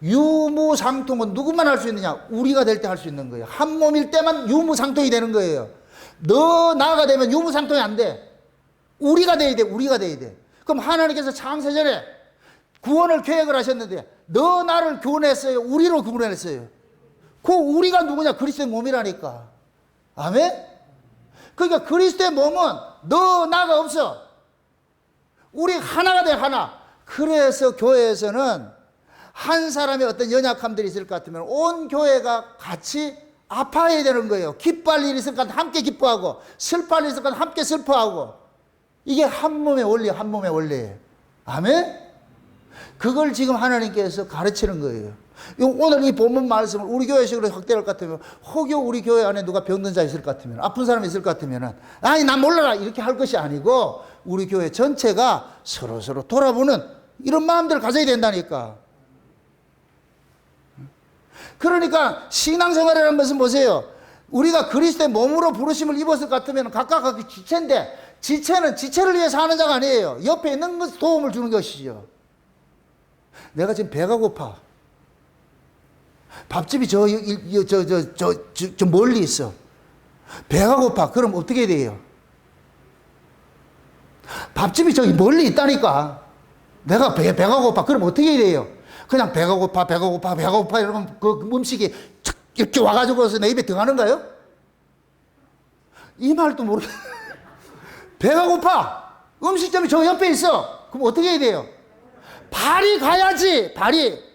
유무상통은 누구만 할 수 있느냐? 우리가 될 때 할 수 있는 거예요. 한 몸일 때만 유무상통이 되는 거예요. 너 나가 되면 유무상통이 안 돼. 우리가 돼야 돼. 우리가 돼야 돼. 그럼 하나님께서 창세전에 구원을 계획을 하셨는데 너 나를 구원했어요? 우리로 구원했어요? 그 우리가 누구냐? 그리스도의 몸이라니까. 아멘? 그러니까 그리스도의 몸은 너 나가 없어. 우리 하나가 돼, 하나. 그래서 교회에서는 한 사람의 어떤 연약함들이 있을 것 같으면 온 교회가 같이 아파해야 되는 거예요. 기뻐할 일이 있을 것 같으면 함께 기뻐하고, 슬퍼할 일이 있을 것 같으면 함께 슬퍼하고. 이게 한 몸의 원리, 한 몸의 원리예요. 아멘? 그걸 지금 하나님께서 가르치는 거예요. 오늘 이 본문 말씀을 우리 교회식으로 확대할 것 같으면, 혹여 우리 교회 안에 누가 병든 자 있을 것 같으면, 아픈 사람이 있을 것 같으면, 아니, 난 몰라라. 이렇게 할 것이 아니고, 우리 교회 전체가 서로 돌아보는 이런 마음들을 가져야 된다니까. 그러니까 신앙생활이라는 것은 보세요. 우리가 그리스도의 몸으로 부르심을 입었을 것 같으면 각각 지체인데, 지체는 지체를 위해서 하는 자가 아니에요. 옆에 있는 것에 도움을 주는 것이죠. 내가 지금 배가 고파. 밥집이 저 멀리 있어. 배가 고파. 그럼 어떻게 돼요? 밥집이 저기 멀리 있다니까. 내가 배가 고파. 그럼 어떻게 돼요? 그냥 배가 고파 이러면 그 음식이 이렇게 와가지고서 내 입에 들어가는가요? 이 말도 모르겠. 배가 고파. 음식점이 저 옆에 있어. 그럼 어떻게 해야 돼요? 발이 가야지. 발이.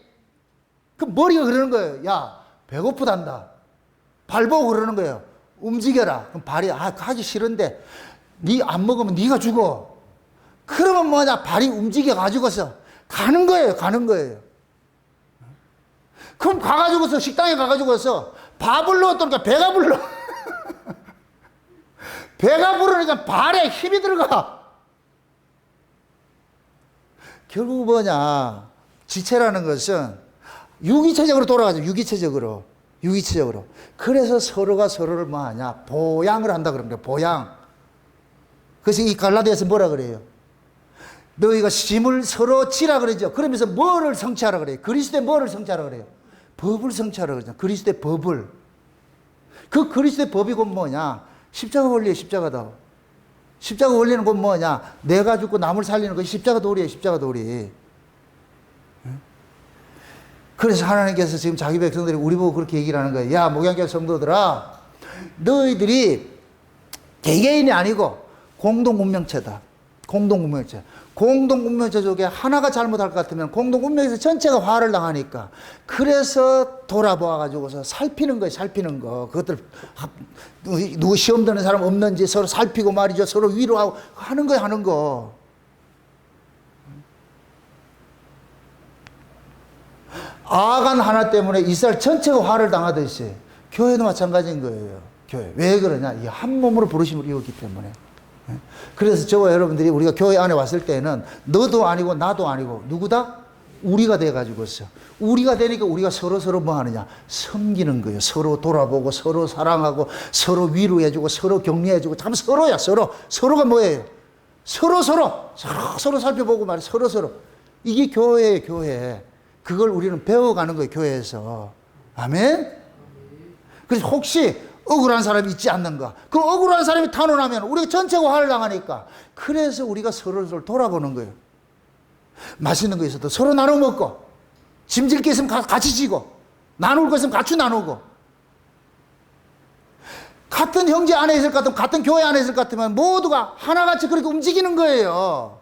그 머리가 그러는 거예요. 야, 배고프단다. 발 보고 그러는 거예요. 움직여라. 그럼 발이 하기 싫은데 네 안 먹으면 네가 죽어. 그러면 뭐냐? 발이 움직여 가지고서 가는 거예요. 가는 거예요. 그럼 가가지고서 식당에 가가지고서 밥을 넣었더니까 배가 불러. 배가 부르니까 발에 힘이 들어가. 결국 뭐냐? 지체라는 것은 유기체적으로 돌아가죠. 유기체적으로. 유기체적으로. 그래서 서로가 서로를 뭐 하냐? 보양을 한다 그런 거예요. 보양. 그래서 이 갈라디아에서 뭐라 그래요? 너희가 짐을 서로 지라 그러죠. 그러면서 뭐를 성취하라 그래요? 그리스도의 뭐를 성취하라 그래요? 법을 성취하라 그러죠. 그리스도의 법을. 그 그리스도의 법이 곧 뭐냐? 십자가 원리예요. 십자가다. 십자가 원리는 곧 뭐냐? 내가 죽고 남을 살리는 것이 십자가 도리예요. 십자가 도리. 그래서 하나님께서 지금 자기 백성들이 우리 보고 그렇게 얘기를 하는 거예요. 야, 목양교회 성도들아, 너희들이 개개인이 아니고 공동운명체다. 공동운명체. 공동운명체 속에 하나가 잘못할 것 같으면 공동운명에서 전체가 화를 당하니까. 그래서 돌아보아가지고서 살피는 거예요. 살피는 거. 그것들 누구 시험 드는 사람 없는지 서로 살피고 말이죠. 서로 위로하고 하는 거예요. 하는 거. 아간 하나 때문에 이스라엘 전체가 화를 당하듯이 교회도 마찬가지인 거예요. 교회. 왜 그러냐? 이 한 몸으로 부르심을 이뤘기 때문에. 그래서 저와 여러분들이 우리가 교회 안에 왔을 때는 너도 아니고 나도 아니고 누구다? 우리가 돼가지고서. 우리가 되니까 우리가 서로 뭐 하느냐? 섬기는 거예요. 서로 돌아보고 서로 사랑하고 서로 위로해주고 서로 격려해주고 참 서로야. 서로가 뭐예요? 서로 살펴보고 말이야. 서로. 이게 교회예요. 교회. 그걸 우리는 배워가는 거예요. 교회에서. 아멘? 그래서 혹시 억울한 사람이 있지 않는가? 그 억울한 사람이 탄원하면 우리가 전체가 화를 당하니까. 그래서 우리가 서로를 돌아보는 거예요. 맛있는 거 있어도 서로 나눠 먹고, 짐질 게 있으면 같이 지고, 나눌 거 있으면 같이 나누고. 같은 형제 안에 있을 것 같으면, 같은 교회 안에 있을 것 같으면 모두가 하나같이 그렇게 움직이는 거예요.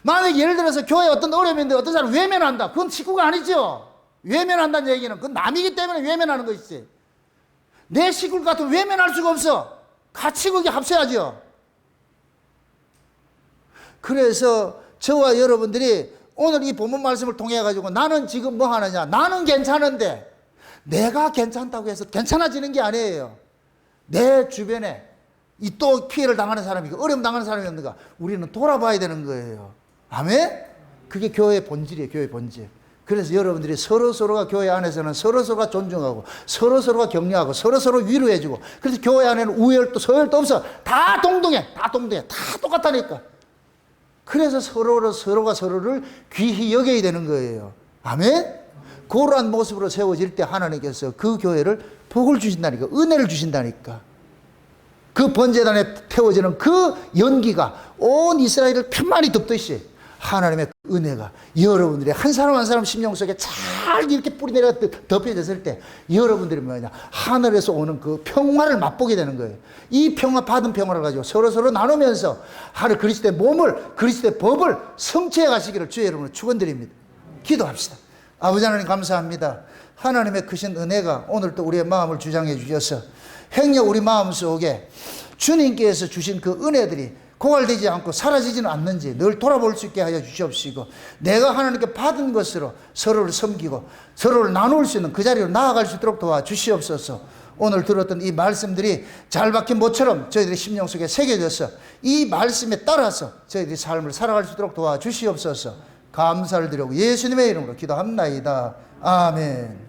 만약에 예를 들어서 교회에 어떤 어려움이 있는데 어떤 사람 외면한다. 그건 식구가 아니죠. 외면한다는 얘기는 그건 남이기 때문에 외면하는 것이지. 내 식구 같으면 외면할 수가 없어. 같이 거기 합쳐야죠. 그래서 저와 여러분들이 오늘 이 본문 말씀을 통해 가지고 나는 지금 뭐 하느냐? 나는 괜찮은데 내가 괜찮다고 해서 괜찮아지는 게 아니에요. 내 주변에 이 또 피해를 당하는 사람이 있고 어려움 당하는 사람이 있는가? 우리는 돌아봐야 되는 거예요. 아멘? 그게 교회의 본질이에요. 교회의 본질. 그래서 여러분들이 서로가 교회 안에서는 서로가 존중하고 서로가 격려하고 서로 위로해주고 그래서 교회 안에는 우열도 서열도 없어. 다 동등해. 다 똑같다니까. 그래서 서로가 서로를 귀히 여겨야 되는 거예요. 아멘? 그러한 모습으로 세워질 때 하나님께서 그 교회를 복을 주신다니까. 은혜를 주신다니까. 그 번제단에 태워지는 그 연기가 온 이스라엘을 편만히 덮듯이 하나님의 은혜가 여러분들의 한 사람 심령 속에 잘 이렇게 뿌리 내려 덮여졌을 때 여러분들이 뭐냐? 하늘에서 오는 그 평화를 맛보게 되는 거예요. 이 평화, 받은 평화를 가지고 서로 나누면서 하늘 그리스도의 몸을, 그리스도의 법을 성취해 가시기를 주의 여러분을 축원드립니다. 기도합시다. 아버지 하나님 감사합니다. 하나님의 크신 은혜가 오늘 또 우리의 마음을 주장해 주셔서 행여 우리 마음 속에 주님께서 주신 그 은혜들이 고갈되지 않고 사라지지는 않는지 늘 돌아볼 수 있게 하여 주시옵시고 내가 하나님께 받은 것으로 서로를 섬기고 서로를 나눌 수 있는 그 자리로 나아갈 수 있도록 도와주시옵소서. 오늘 들었던 이 말씀들이 잘 박힌 모처럼 저희들의 심령 속에 새겨져서 이 말씀에 따라서 저희들이 삶을 살아갈 수 있도록 도와주시옵소서. 감사를 드리고 예수님의 이름으로 기도합나이다. 아멘.